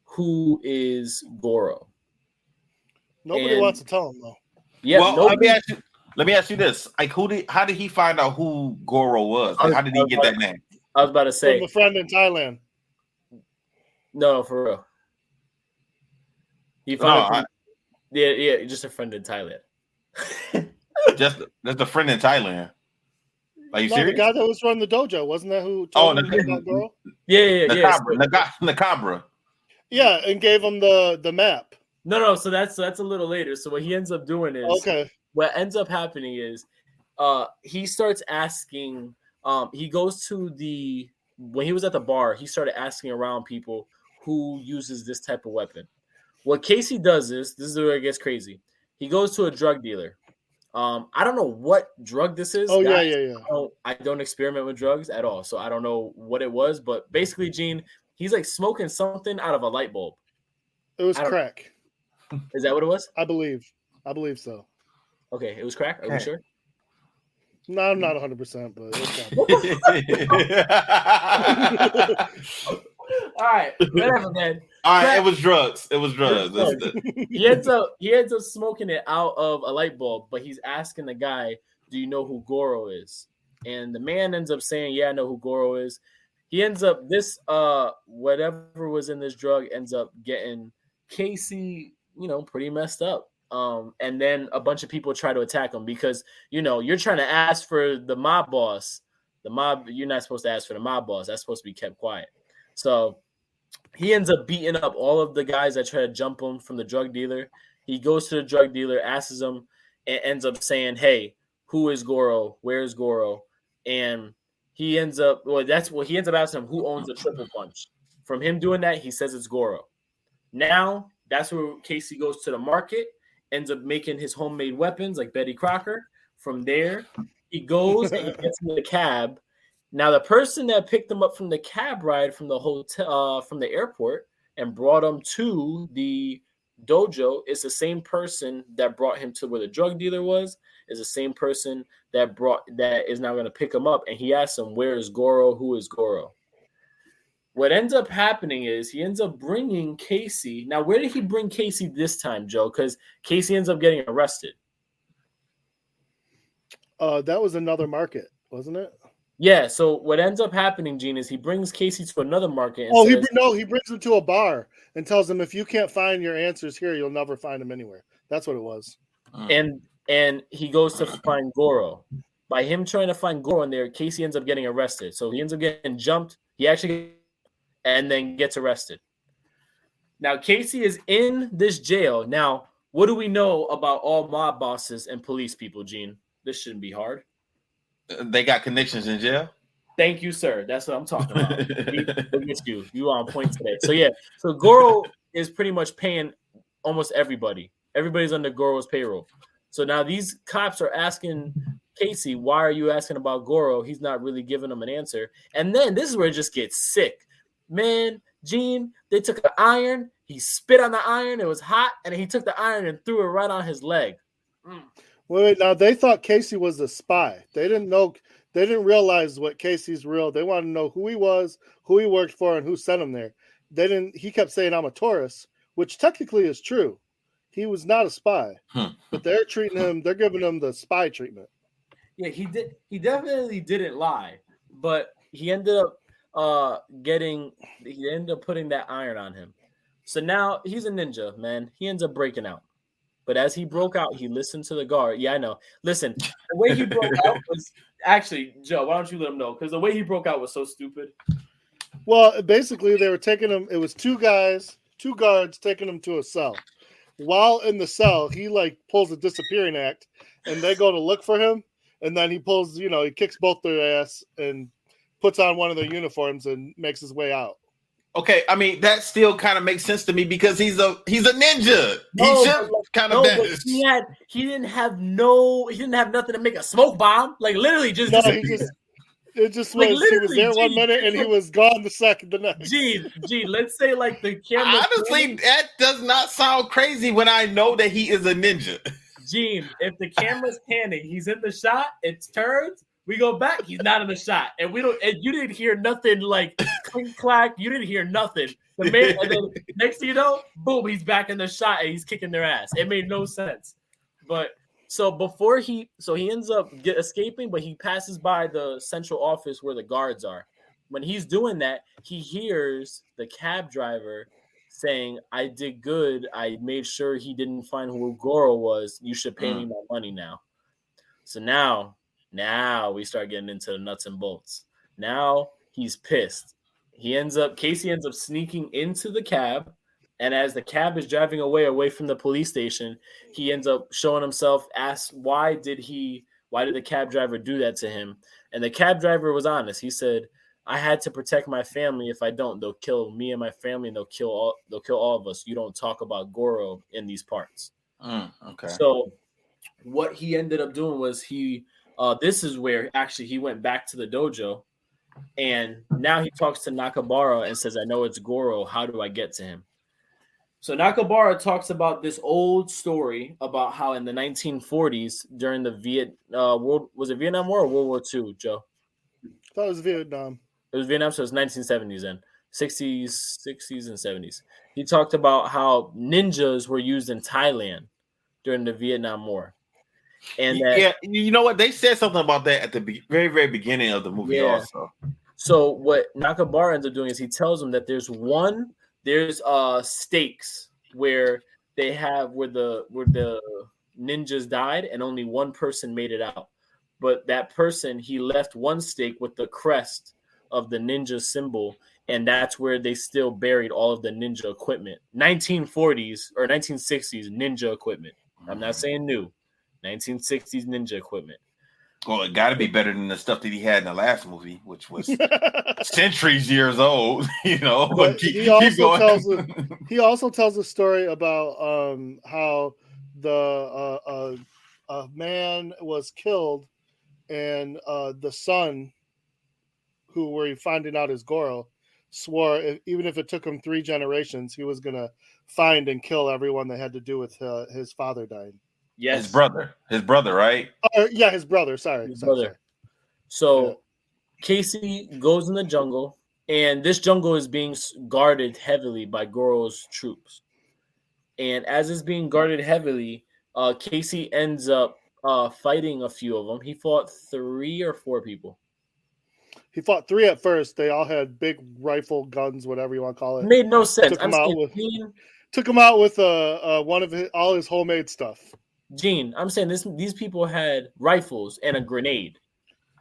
who is Goro. Nobody wants to tell him though. Yeah. Well, let me ask you this: like, how did he find out who Goro was? Like, how did he get that name? I was about to say from a friend in Thailand. No, for real. He found just a friend in Thailand. just a friend in Thailand. Are you serious? The guy that was running the dojo, wasn't that who told him about Goro? Yeah. Nakabra. Yeah, and gave him the map. No. So that's a little later. So what he ends up doing is Okay. what ends up happening is he starts asking. He goes to when he was at the bar, he started asking around people who uses this type of weapon. What Casey does is this is where it gets crazy. He goes to a drug dealer. I don't know what drug this is. Oh, guys. yeah. I don't experiment with drugs at all, so I don't know what it was. But basically, Gene, he's like smoking something out of a light bulb. It was crack. Is that what it was? I believe so. Okay, it was crack. Are we sure? No, I'm not 100%, but it's all right, whatever, man. All right, it was drugs. He ends up smoking it out of a light bulb, but he's asking the guy, "Do you know who Goro is?" And the man ends up saying, "Yeah, I know who Goro is." He ends up whatever was in this drug ends up getting Casey, pretty messed up. And then a bunch of people try to attack him because you're trying to ask for the mob boss. The mob, you're not supposed to ask for the mob boss. That's supposed to be kept quiet. So he ends up beating up all of the guys that try to jump him from the drug dealer. He goes to the drug dealer, asks him, and ends up saying, "Hey, who is Goro? Where is Goro?" And he ends up asking him, "Who owns the triple punch?" From him doing that, he says it's Goro. Now that's where Casey goes to the market, ends up making his homemade weapons like Betty Crocker. From there, he goes and he gets in the cab. Now, the person that picked him up from the cab ride from the hotel, from the airport, and brought him to the dojo is the same person that brought him to where the drug dealer was. Is the same person that is now going to pick him up. And he asks him, "Where is Goro? Who is Goro?" What ends up happening is he ends up bringing Casey. Now, where did he bring Casey this time, Joe? Because Casey ends up getting arrested. That was another market, wasn't it? Yeah, so what ends up happening, Gene, is he brings Casey to another market. And he brings him to a bar and tells him, if you can't find your answers here, you'll never find them anywhere. That's what it was. And he goes to find Goro. By him trying to find Goro in there, Casey ends up getting arrested. So he ends up getting jumped. He actually and then gets arrested. Now, Casey is in this jail. Now, what do we know about all mob bosses and police people, Gene? This shouldn't be hard. They got connections in jail. Thank you, sir. That's what I'm talking about. You are on point today. So yeah, so Goro is pretty much paying almost everybody. Everybody's under Goro's payroll. So now these cops are asking Casey, "Why are you asking about Goro?" He's not really giving them an answer. And then this is where it just gets sick, man. Gene, they took an iron. He spit on the iron. It was hot, and he took the iron and threw it right on his leg. Wait, now they thought Casey was a spy. They didn't know. They didn't realize what Casey's real. They wanted to know who he was, who he worked for, and who sent him there. They didn't. He kept saying, "I'm a tourist," which technically is true. He was not a spy, but they're treating him. They're giving him the spy treatment. Yeah, he did. He definitely didn't lie, but he ended up He ended up putting that iron on him. So now he's a ninja, man. He ends up breaking out. But as he broke out, he listened to the guard. Yeah, I know. Listen, the way he broke out was actually, Joe, why don't you let him know? Because the way he broke out was so stupid. Well, basically, they were taking him. It was two guards taking him to a cell. While in the cell, he pulls a disappearing act, and they go to look for him. And then he pulls, he kicks both their ass and puts on one of their uniforms and makes his way out. Okay, I mean that still kind of makes sense to me because he's a ninja. He should kind of. He didn't have nothing to make a smoke bomb. Literally just. No, it just was. He was there 1 minute and he was gone the next. Gene, let's say the camera. Honestly, that does not sound crazy when I know that he is a ninja. Gene, if the camera's panning, he's in the shot. It turns. We go back. He's not in the shot, and we don't. And you didn't hear nothing clink clack. You didn't hear nothing. And then next thing you know, boom, he's back in the shot and he's kicking their ass. It made no sense. But so he ends up escaping, but he passes by the central office where the guards are. When he's doing that, he hears the cab driver saying, "I did good. I made sure he didn't find who Goro was. You should pay me my money now." So now we start getting into the nuts and bolts. Now he's pissed. Casey ends up sneaking into the cab, And as the cab is driving away from the police station, he ends up showing himself, asks why did the cab driver do that to him? And the cab driver was honest. He said, I had to protect my family. If I don't, they'll kill me and my family, and they'll kill all of us. You don't talk about Goro in these parts. Okay. So what he ended up doing was this is where actually he went back to the dojo, and now he talks to Nakabara and says, I know it's Goro. How do I get to him? So Nakabara talks about this old story about how in the 1940s during the Vietnam War or World War II, Joe? I thought it was Vietnam. It was Vietnam, so it was 1970s then. 60s and 70s. He talked about how ninjas were used in Thailand during the Vietnam War. And you know what? They said something about that at the very, very beginning of the movie also. So what Nakabara ends up doing is he tells them that there's stakes where the ninjas died and only one person made it out. But that person, he left one stake with the crest of the ninja symbol, and that's where they still buried all of the ninja equipment. 1940s or 1960s ninja equipment. I'm not saying new. 1960s ninja equipment. Well, it got to be better than the stuff that he had in the last movie, which was years old, you know. But he also tells a story about how a man was killed, and the son, who were finding out is Goro, swore even if it took him 3 generations, he was gonna find and kill everyone that had to do with his father dying. Yes, his brother, right? His brother. Sorry. So Casey goes in the jungle, and this jungle is being guarded heavily by Goro's troops. And as it's being guarded heavily, Casey ends up fighting a few of them. He fought 3 or 4 people. He fought 3 at first. They all had big rifle guns, whatever you want to call it. Made no sense. Took him out with one of all his homemade stuff. Gene, I'm saying these people had rifles and a grenade,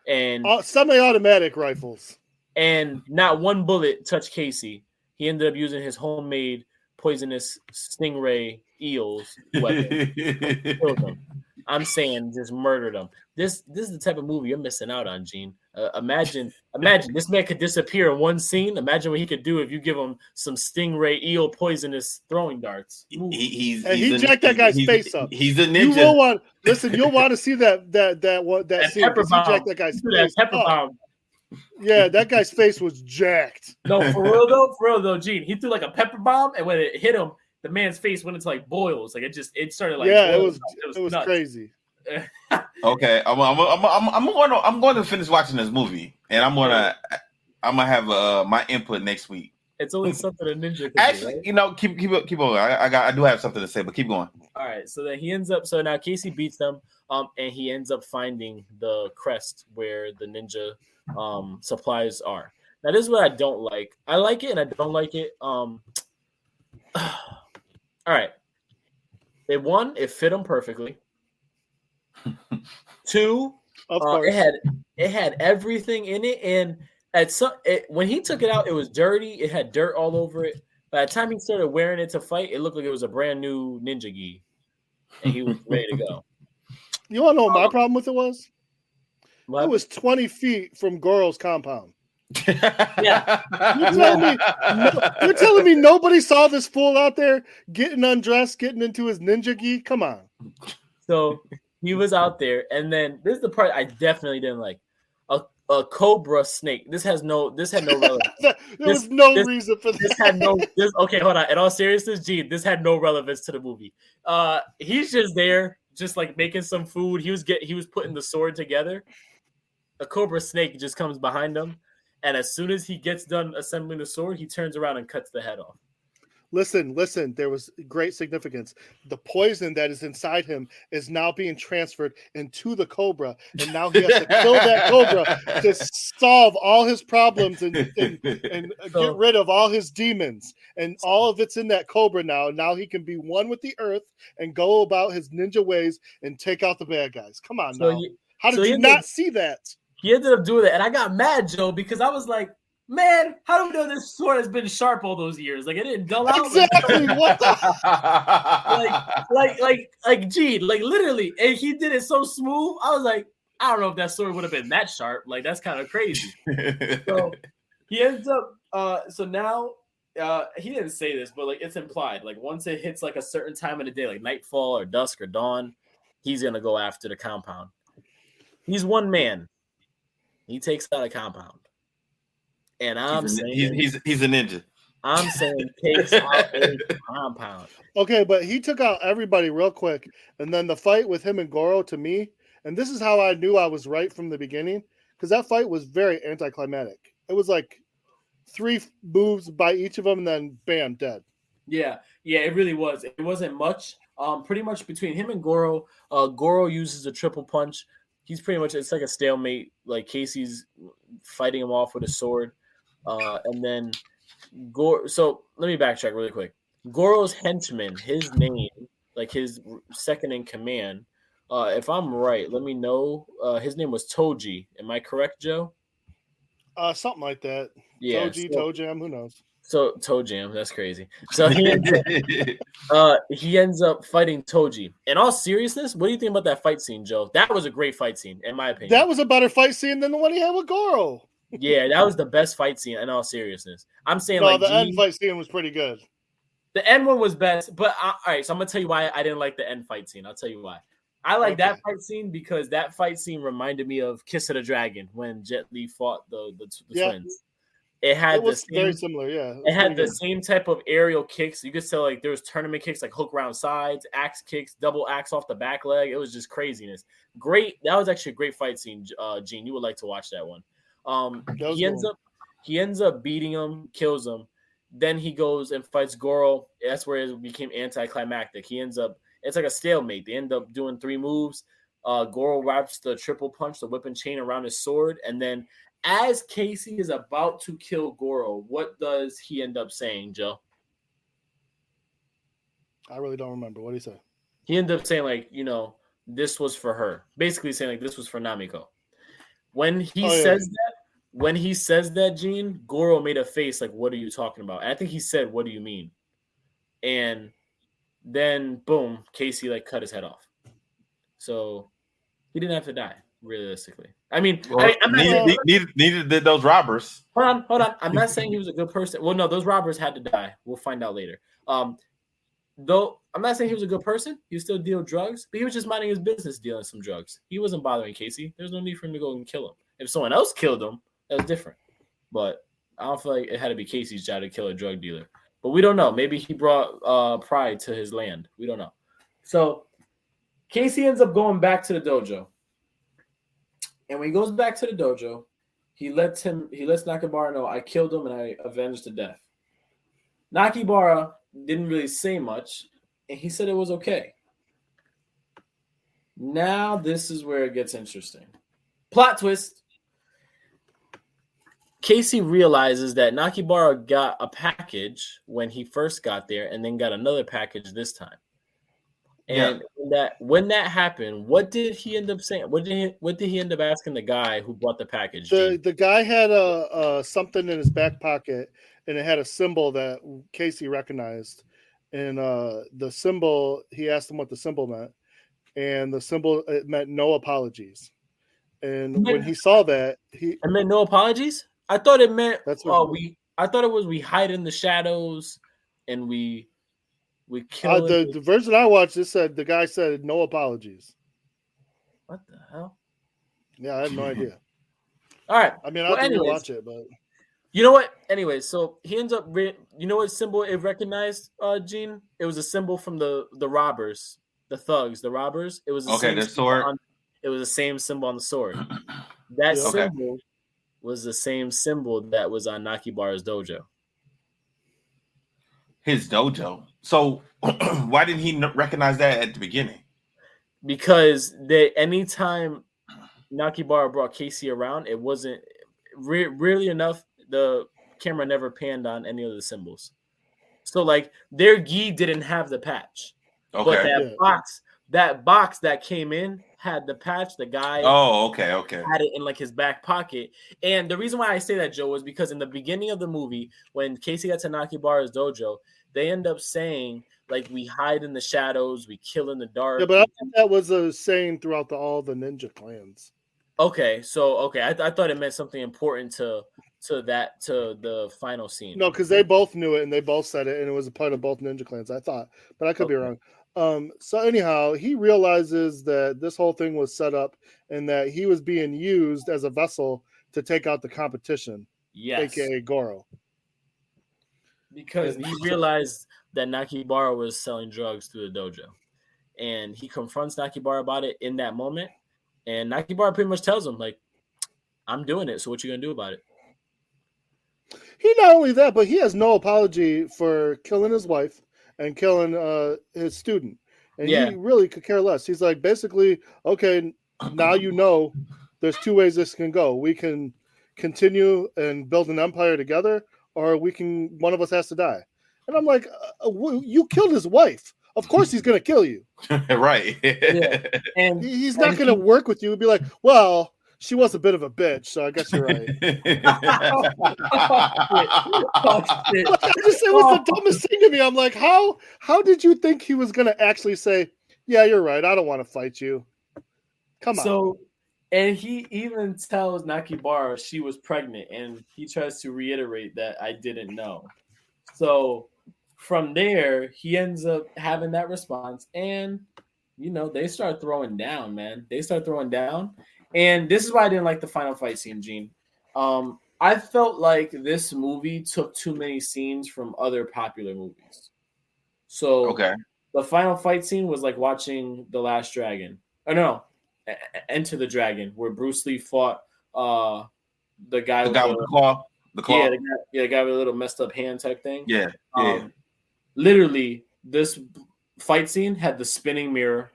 and semi-automatic rifles, and not one bullet touched Casey. He ended up using his homemade poisonous stingray eels weapon. Killed them. I'm saying just murdered them. This is the type of movie you're missing out on, Gene. Imagine this man could disappear in one scene. Imagine what he could do if you give him some stingray eel poisonous throwing darts. He jacked that guy's face up. He's a ninja. You'll want to see that scene. Pepper bomb. He jacked that guy's face pepper up. Bomb. Yeah, that guy's face was jacked. No, for real though, Gene. He threw like a pepper bomb, and when it hit him, the man's face went into like boils. Like it started like it was crazy. Okay, I'm going to finish watching this movie, and I'm gonna have my input next week. It's only something a ninja can actually do, right? Keep on. I do have something to say, but keep going. All right, so then he ends up. So now Casey beats them, and he ends up finding the crest where the ninja supplies are. Now this is what I don't like. I like it and I don't like it. All right. It fit him perfectly. 2, it had everything in it, and when he took it out, it was dirty. It had dirt all over it. By the time he started wearing it to fight, it looked like it was a brand new ninja gi, and he was ready to go. You want to know what my problem with it was? What? It was 20 feet from Goro's compound. Yeah. You're telling me nobody saw this fool out there getting undressed, getting into his ninja gi? Come on. So he was out there, and then this is the part I definitely didn't like. A cobra snake. This had no relevance. There was no reason for this. Okay, hold on. In all seriousness, Gene, this had no relevance to the movie. He's just there, just like making some food. He was putting the sword together. A cobra snake just comes behind him, and as soon as he gets done assembling the sword, he turns around and cuts the head off. Listen, there was great significance. The poison that is inside him is now being transferred into the cobra, and now he has to kill that cobra to solve all his problems and get rid of all his demons. And all of it's in that cobra now. Now he can be one with the earth and go about his ninja ways and take out the bad guys. Come on now. How did you not see that? He ended up doing that, and I got mad, Joe, because I was like, Man, how do we know this sword has been sharp all those years? Like it didn't dull out. Exactly. What the? like Gene, like literally, and he did it so smooth. I was like, I don't know if that sword would have been that sharp. Like that's kind of crazy. So he ends up. So now, he didn't say this, but like it's implied. Like once it hits like a certain time of the day, like nightfall or dusk or dawn, he's gonna go after the compound. He's one man. He takes out a compound. And he's a ninja. I'm saying takes out a compound. Okay, but he took out everybody real quick, and then the fight with him and Goro, to me, and this is how I knew I was right from the beginning, because that fight was very anticlimactic. It was like 3 moves by each of them, and then bam, dead. Yeah, it really was. It wasn't much. Pretty much between him and Goro, Goro uses a triple punch. He's pretty much, it's like a stalemate. Like Casey's fighting him off with a sword. And then Goro. So let me backtrack really quick. Goro's henchman, his name, like his second in command. If I'm right, let me know. His name was Toji. Am I correct, Joe? Something like that. Yeah. Toji, Tojam, who knows? So Tojam, that's crazy. So he ends up fighting Toji. In all seriousness, what do you think about that fight scene, Joe? That was a great fight scene, in my opinion. That was a better fight scene than the one he had with Goro. Yeah, that was the best fight scene in all seriousness. I'm saying the end fight scene was pretty good. The end one was best, but all right, so I'm gonna tell you why I didn't like the end fight scene. I'll tell you why. I like that fight scene because that fight scene reminded me of Kiss of the Dragon when Jet Li fought the twins. It was very similar, yeah. It had the same type of aerial kicks. You could tell like there was tournament kicks, like hook round sides, axe kicks, double axe off the back leg. It was just craziness. Great. That was actually a great fight scene, Gene. You would like to watch that one. He ends up beating him, kills him. Then he goes and fights Goro. That's where it became anticlimactic. It's like a stalemate. They end up doing 3 moves. Goro wraps the triple punch, the whipping chain around his sword, and then as Casey is about to kill Goro, what does he end up saying, Joe? I really don't remember. What did he say? He ended up saying, like, this was for her. Basically saying, like, this was for Namiko. When he says that, Gene, Goro made a face like, what are you talking about? And I think he said, what do you mean? And then, boom, Casey, like, cut his head off. So he didn't have to die, realistically. I'm not neither did those robbers. Hold on. I'm not saying he was a good person. Well, no, those robbers had to die. We'll find out later. Though I'm not saying he was a good person. He was still dealing drugs, but he was just minding his business dealing some drugs. He wasn't bothering Casey. There's no need for him to go and kill him. If someone else killed him, that was different. But I don't feel like it had to be Casey's job to kill a drug dealer. But we don't know. Maybe he brought pride to his land. We don't know. So Casey ends up going back to the dojo. And when he goes back to the dojo, he lets Nakibara know, I killed him and I avenged the death. Nakibara didn't really say much, and he said it was okay. Now this is where it gets interesting. Plot twist. Casey realizes that Nakibara got a package when he first got there and then got another package this time. And when that happened, what did he end up saying? What did he end up asking the guy who bought the package? The guy had a something in his back pocket, and it had a symbol that Casey recognized. And the symbol, he asked him what the symbol meant, and the symbol, it meant no apologies. And when he saw that, it meant no apologies. I thought it meant I thought it was we hide in the shadows and we kill the version I watched. It said the guy said no apologies. What the hell? Yeah, I had no idea. All right. I mean, I didn't watch it, but you know what? Anyways, so he ends up. You know what symbol it recognized, Gene? It was a symbol from the robbers, the thugs, the robbers. It was the sword. It was the same symbol on the sword. That symbol was the same symbol that was on Nakibara's dojo. His dojo. So why didn't he recognize that at the beginning? Because anytime Nakibara brought Casey around, it wasn't really enough. The camera never panned on any of the symbols. So like their gi didn't have the patch. Okay. But that box that came in had the patch. The guy okay. had it in like his back pocket. And the reason why I say that, Joe, was because in the beginning of the movie, when Casey got to Nakibara's dojo, they end up saying like, we hide in the shadows, we kill in the dark. Yeah, but I think that was a saying throughout all the ninja clans. Okay, so I thought it meant something important to the final scene. No, because they both knew it and they both said it, and it was a part of both ninja clans. I thought, but I could be wrong. So anyhow, he realizes that this whole thing was set up and that he was being used as a vessel to take out the competition, aka Goro. Because he realized that Nakibara was selling drugs through the dojo, and he confronts Nakibara about it in that moment. And Nakibara pretty much tells him, like, I'm doing it, so what you gonna do about it? He not only that, but he has no apology for killing his wife and killing his student. And he really could care less. He's like, basically, okay, now you know there's two ways this can go. We can continue and build an empire together, or one of us has to die. And I'm like, you killed his wife. Of course he's going to kill you. Right. Yeah. And he's not going to work with you and be like, well, she was a bit of a bitch, so I guess you're right. It was the dumbest thing to me. I'm like, how did you think he was going to actually say, yeah, you're right, I don't want to fight you. Come on. So, and he even tells Nakibara she was pregnant, and he tries to reiterate that I didn't know. So from there, he ends up having that response, and they start throwing down, man. They start throwing down. And this is why I didn't like the final fight scene, Gene. I felt like this movie took too many scenes from other popular movies. So the final fight scene was like watching The Last Dragon. Oh, no. Enter the Dragon, where Bruce Lee fought the guy with the claw. The claw. Yeah, the guy with a little messed up hand type thing. Yeah. Literally, this fight scene had the spinning mirror.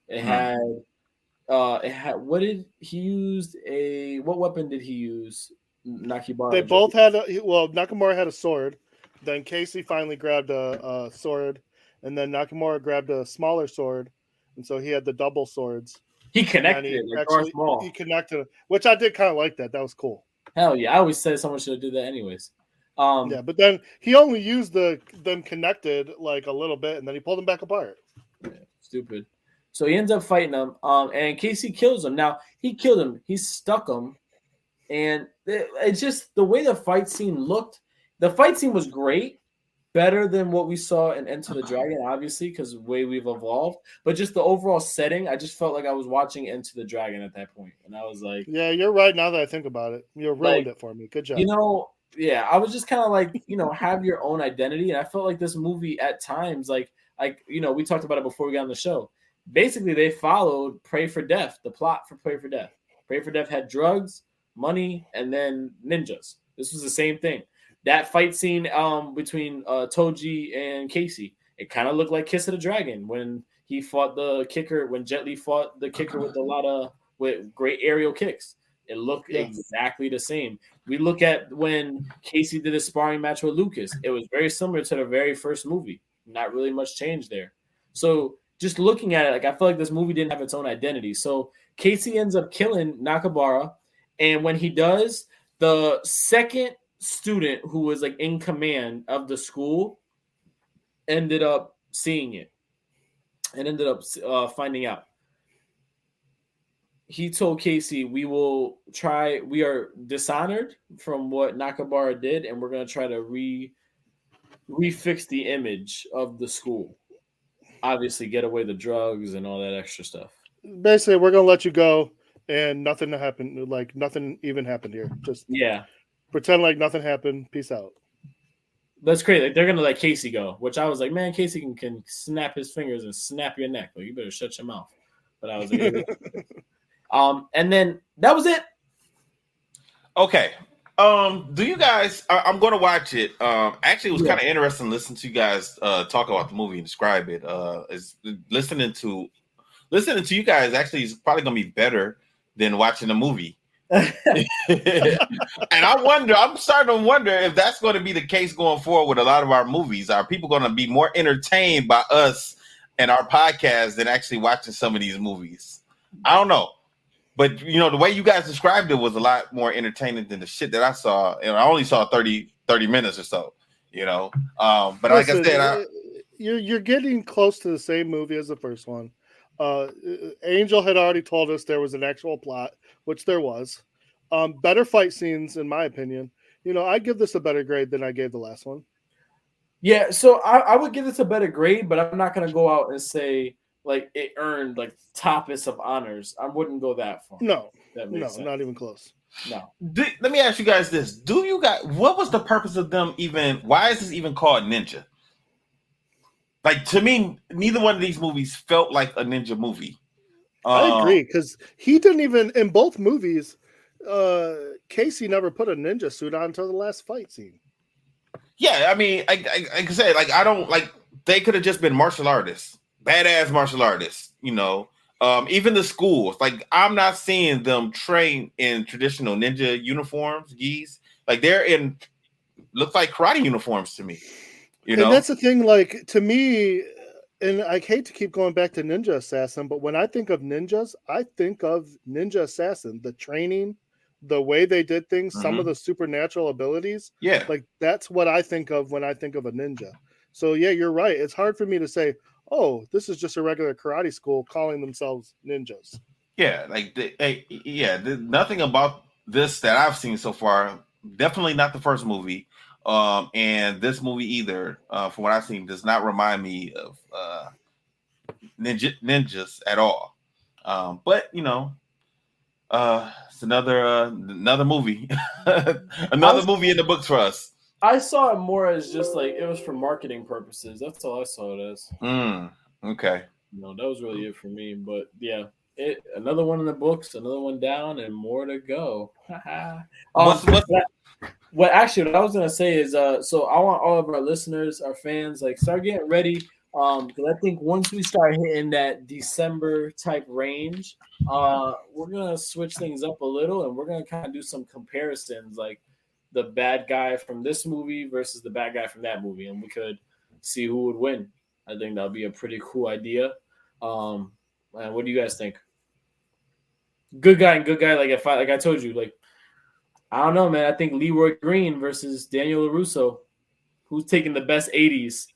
It had what did he use? What weapon did he use? Nakibara. They both had Nakamura had a sword. Then Casey finally grabbed a sword, and then Nakamura grabbed a smaller sword, and so he had the double swords. He connected it. Like he connected, which I did kind of like that. That was cool. Hell yeah! I always said someone should do that anyways. Yeah, but then he only used them connected like a little bit, and then he pulled them back apart. Yeah, stupid. So he ends up fighting him, and Casey kills him. Now, he killed him. He stuck him. And it's just the way the fight scene looked. The fight scene was great. Better than what we saw in Enter the Dragon, obviously, because the way we've evolved. But just the overall setting, I just felt like I was watching Enter the Dragon at that point. And I was like... Yeah, you're right now that I think about it. You ruined it for me. Good job. Yeah, I was just kind of like, have your own identity. And I felt like this movie at times, we talked about it before we got on the show. Basically, they followed Pray for Death, the plot for Pray for Death. Pray for Death had drugs, money, and then ninjas. This was the same thing. That fight scene between Toji and Casey, it kind of looked like Kiss of the Dragon when he fought the kicker, when Jet Li fought the kicker with great aerial kicks. It looked exactly the same. We look at when Casey did a sparring match with Lucas. It was very similar to the very first movie. Not really much change there. So just looking at it, I feel like this movie didn't have its own identity. So Casey ends up killing Nakibara, and when he does, the second student who was in command of the school ended up seeing it and ended up finding out. He told Casey, we are dishonored from what Nakibara did, and we're going to try to refix the image of the school. Obviously, get away the drugs and all that extra stuff. Basically, we're going to let you go, and nothing happened. Like, nothing even happened here. Just pretend like nothing happened. Peace out. That's crazy. They're going to let Casey go, which I was like, man, Casey can snap his fingers and snap your neck. Like, you better shut your mouth. But I was like, and then that was it. Okay. Do you guys? I'm going to watch it. Actually, it was kind of interesting listening to you guys talk about the movie and describe it. Is listening to you guys actually is probably going to be better than watching the movie. And I'm starting to wonder if that's going to be the case going forward with a lot of our movies. Are people going to be more entertained by us and our podcast than actually watching some of these movies? I don't know. But the way you guys described it was a lot more entertaining than the shit that I saw. And I only saw 30 minutes or so, But listen, like I said, you're getting close to the same movie as the first one. Angel had already told us there was an actual plot, which there was. Better fight scenes, in my opinion. I give this a better grade than I gave the last one. Yeah, so I would give this a better grade, but I'm not going to go out and say like it earned like toppest of honors. I wouldn't go that far. No, not even close. No. Let me ask you guys this: what was the purpose of them even? Why is this even called Ninja? Like, to me, neither one of these movies felt like a ninja movie. I agree, because he didn't even in both movies. Casey never put a ninja suit on until the last fight scene. Yeah, I mean, like I said, like I don't like they could have just been martial artists, badass martial artists, even the schools. Like I'm not seeing them train in traditional ninja uniforms, gis. Like they're in look like karate uniforms to me. And that's the thing, like to me, and I hate to keep going back to Ninja Assassin, but when I think of ninjas, I think of Ninja Assassin, the training, the way they did things, some of the supernatural abilities. Yeah. Like that's what I think of when I think of a ninja. So yeah, you're right. It's hard for me to say, oh, this is just a regular karate school calling themselves ninjas. Yeah, like nothing about this that I've seen so far. Definitely not the first movie. And this movie either, from what I've seen, does not remind me of ninjas at all. But it's another movie, movie in the books for us. I saw it more as just like it was for marketing purposes. That's all I saw it as. Okay. No, that was really it for me. But yeah, another one in the books, another one down, and more to go. What I was gonna say is, so I want all of our listeners, our fans, like start getting ready. Because I think once we start hitting that December type range, we're gonna switch things up a little, and we're gonna kind of do some comparisons, like the bad guy from this movie versus the bad guy from that movie, and we could see who would win. I think that'll be a pretty cool idea. And what do you guys think? Good guy and good guy. Like I told you, like. I don't know, man. I think Leroy Green versus Daniel LaRusso. Who's taking the best 80s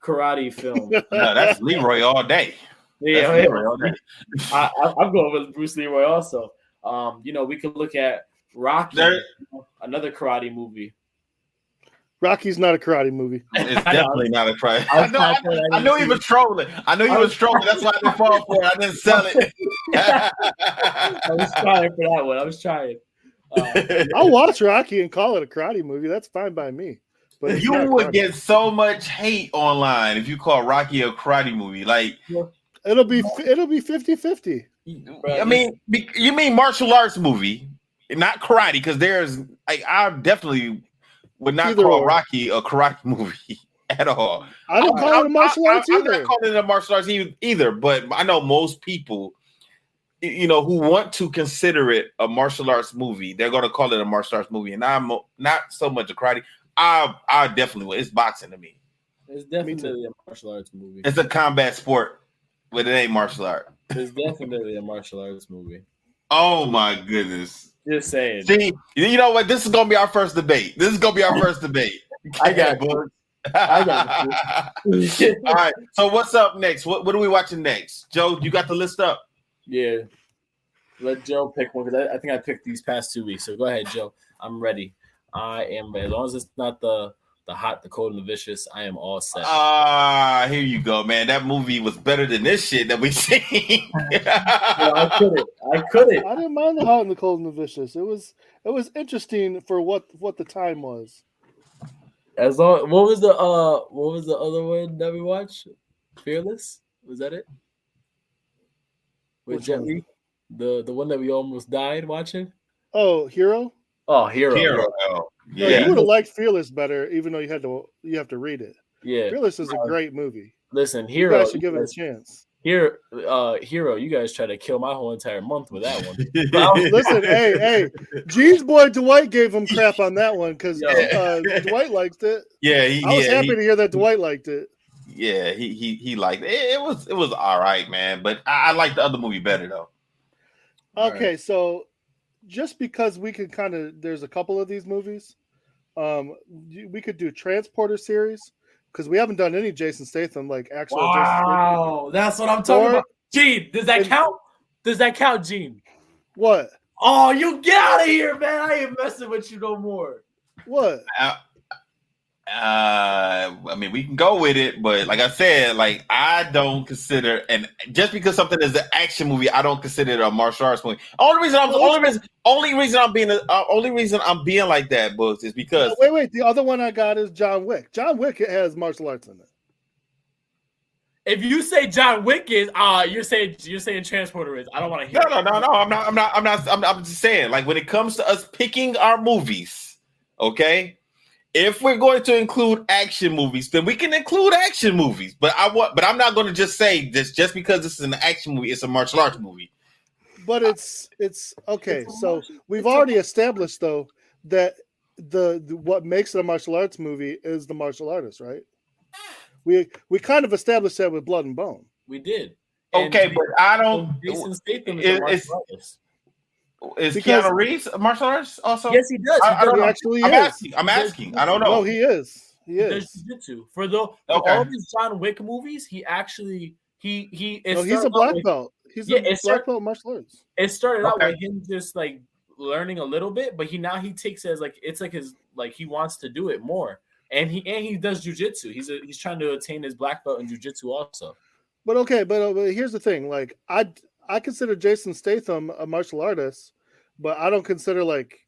karate film? No, that's Leroy all day. Yeah, Leroy all day. I'm going with Bruce Leroy also. We could look at Rocky, another karate movie. Rocky's not a karate movie. It's definitely not a karate. I know he was trolling. That's why I didn't fall for it. I didn't sell it. I was trying for that one. I was trying. I'll watch Rocky and call it a karate movie. That's fine by me. But you would get so much hate online if you call Rocky a karate movie. Like it'll be 50-50. I mean, you mean martial arts movie, not karate? Because I definitely would not call Rocky a karate movie at all. I don't call it a martial arts either. I'm not calling it a martial arts either. But I know most people. Who want to consider it a martial arts movie, they're going to call it a martial arts movie. And I'm not so much a karate. I definitely would. It's boxing to me. It's definitely a martial arts movie. It's a combat sport, but it ain't martial art. It's definitely a martial arts movie. Oh, my goodness. Just saying. See, you know what? This is going to be our first debate. I got it. All right. So what's up next? What are we watching next? Joe, you got the list up? Yeah. Let Joe pick one because I think I picked these past 2 weeks. So go ahead, Joe. I'm ready. I am ready. As long as it's not the hot, the cold, and the vicious, I am all set. Here you go, man. That movie was better than this shit that we seen. I couldn't. I didn't mind the hot and the cold and the vicious. It was interesting for what the time was. What was the other one that we watched? Fearless? Was that it? With Jet Li? The one that we almost died watching? Oh, Hero? Oh, Hero. Oh, yeah. No, you would have liked Fearless better, even though you have to read it. Yeah. Fearless is a great movie. Listen, Hero. You guys should give it a chance. Hero, you guys try to kill my whole entire month with that one. Listen, hey, Gene's boy Dwight gave him crap on that one because Dwight liked it. Yeah, I was happy to hear that Dwight liked it. Yeah, he liked it. It was all right, man. But I liked the other movie better though. Okay, right. so just because we could kind of, there's a couple of these movies. We could do Transporter series because we haven't done any Jason Statham, like actual Jason Statham. Wow, that's what I'm talking Or about. Gene, does that and- count? Does that count, Gene? What? Oh, you get out of here, man! I ain't messing with you no more. What? I mean, we can go with it, but like I said, like I don't consider, and just because something is an action movie, I don't consider it a martial arts movie. Only reason I'm being like that, Books, is because Wait. The other one I got is John Wick. John Wick has martial arts in it. If you say John Wick is, you're saying Transporter is. I don't want to hear. No. I'm just saying, like when it comes to us picking our movies, okay. If we're going to include action movies, then we can include action movies. But I'm not going to just say this just because this is an action movie, it's a martial arts movie. But it's okay. So we've already established though that the what makes it a martial arts movie is the martial artist, right? We kind of established that with Blood and Bone. We did. Okay, but I don't. Jason Statham is a martial artist. Is Keanu Reeves a martial artist also? Yes, he does. I don't know. Actually I'm asking. I don't know. No, he is. He does is. jiu-jitsu. For all of his John Wick movies, he actually he's a black belt. He's a black belt martial arts. It started out with him just like learning a little bit, but he takes it as like it's like his like he wants to do it more, and he does jiu-jitsu. He's trying to attain his black belt in jiu-jitsu also. But here's the thing. Like I consider Jason Statham a martial artist, but I don't consider like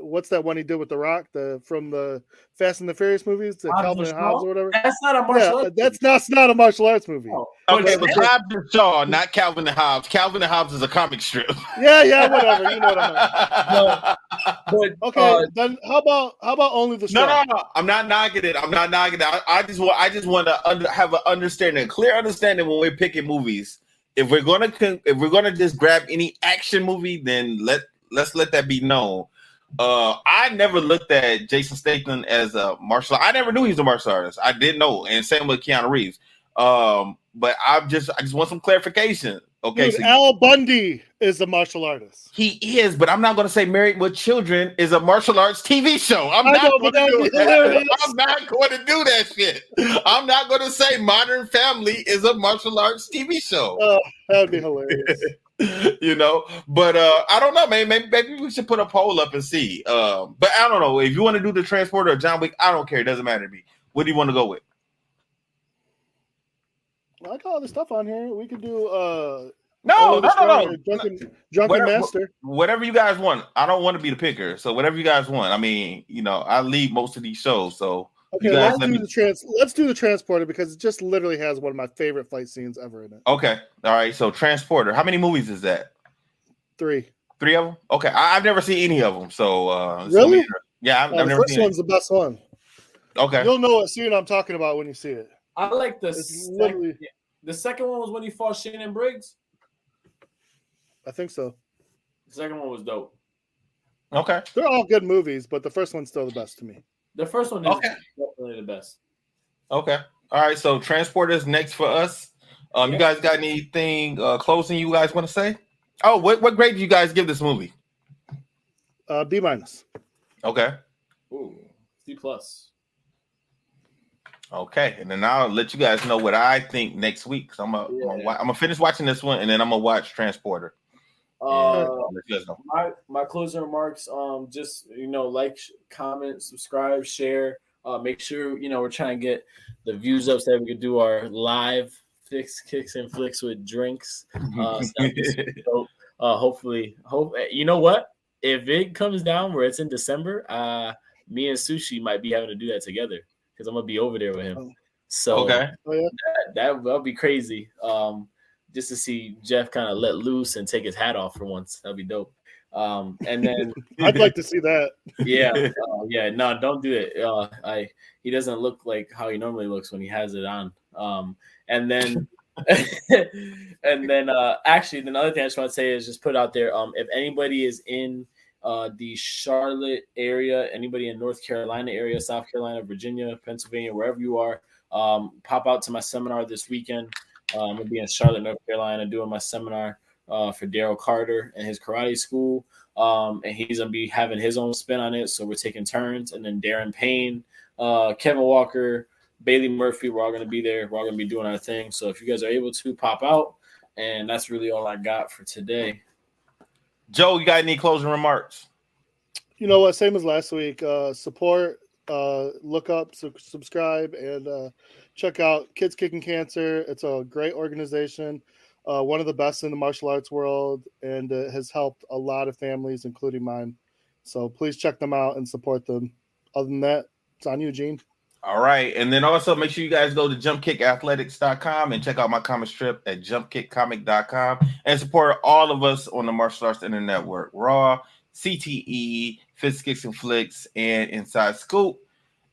what's that one he did with The Rock, from the Fast and the Furious movies, the Calvin and Hobbes or whatever. That's not a martial arts. That's not a martial arts movie. Oh. Okay, but Hobbs and Shaw, not Calvin and Hobbes. Calvin and Hobbes is a comic strip. Yeah, whatever. You know what I mean. But okay, then how about Only the Strong? No. I'm not knocking it. I just want to have an understanding, a clear understanding when we're picking movies. If we're gonna just grab any action movie, then let's let that be known. I never looked at Jason Statham as a martial. I never knew he was a martial artist. I didn't know, and same with Keanu Reeves. But I just want some clarification. Okay, dude, Al Bundy is a martial artist. He is, but I'm not going to say Married with Children is a martial arts TV show. I'm not going to do that shit. I'm not going to say Modern Family is a martial arts TV show. That would be hilarious. You know, but I don't know, man. Maybe we should put a poll up and see. But I don't know. If you want to do the Transporter or John Wick, I don't care. It doesn't matter to me. What do you want to go with? I got all the stuff on here. We could do no. Drunken Master. Whatever you guys want. I don't want to be the picker. So whatever you guys want. I mean, you know, I lead most of these shows. So okay, let's do the Transporter because it just literally has one of my favorite fight scenes ever in it. Okay. All right. So Transporter. How many movies is that? 3. 3 of them? Okay. I've never seen any of them. So really? Yeah, I've never the first seen one's the best one. Okay. You'll know what scene I'm talking about when you see it. I like the second one was when he fought Shannon Briggs. I think so. The second one was dope. Okay. They're all good movies, but the first one's still the best to me. The first one is definitely the best. Okay. All right. So Transporter is next for us. You guys got anything closing you guys want to say? Oh, what grade do you guys give this movie? B-. Okay. Ooh, C+. Okay, and then I'll let you guys know what I think next week. So I'm gonna finish watching this one, and then I'm gonna watch Transporter. My closing remarks. Just like, comment, subscribe, share. Make sure we're trying to get the views up so that we can do our live kicks and flicks with drinks. Hopefully, you know what? If it comes down where it's in December, me and Sushi might be having to do that together. Because I'm gonna be over there with him, so that'll be crazy. Just to see Jeff kind of let loose and take his hat off for once, that'd be dope. And then I'd like to see that. Yeah. No, don't do it. He doesn't look like how he normally looks when he has it on. And then actually, the other thing I just want to say is just put out there. If anybody is in the Charlotte area, anybody in North Carolina area, South Carolina, Virginia, Pennsylvania, wherever you are, pop out to my seminar this weekend. I'm gonna be in Charlotte, North Carolina, doing my seminar. for Daryl Carter and his karate school. And he's going to be having his own spin on it. So we're taking turns. And then Darren Payne, Kevin Walker, Bailey Murphy, we're all going to be there. We're all going to be doing our thing. So if you guys are able to, pop out. And that's really all I got for today. Joe, you got any closing remarks? You know what? Same as last week. Support, look up, subscribe, and check out Kids Kicking Cancer. It's a great organization, one of the best in the martial arts world, and has helped a lot of families, including mine. So please check them out and support them. Other than that, it's on Eugene. All right. And then also make sure you guys go to jumpkickathletics.com and check out my comic strip at jumpkickcomic.com and support all of us on the Martial Arts Internet Network. Raw, CTE, Fist Kicks and Flicks, and Inside Scoop.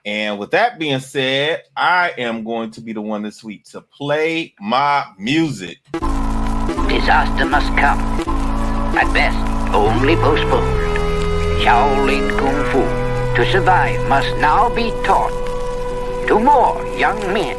And with that being said, I am going to be the one this week to play my music. Disaster must come. At best, only postponed. Shaolin Kung Fu, to survive, must now be taught to more young men.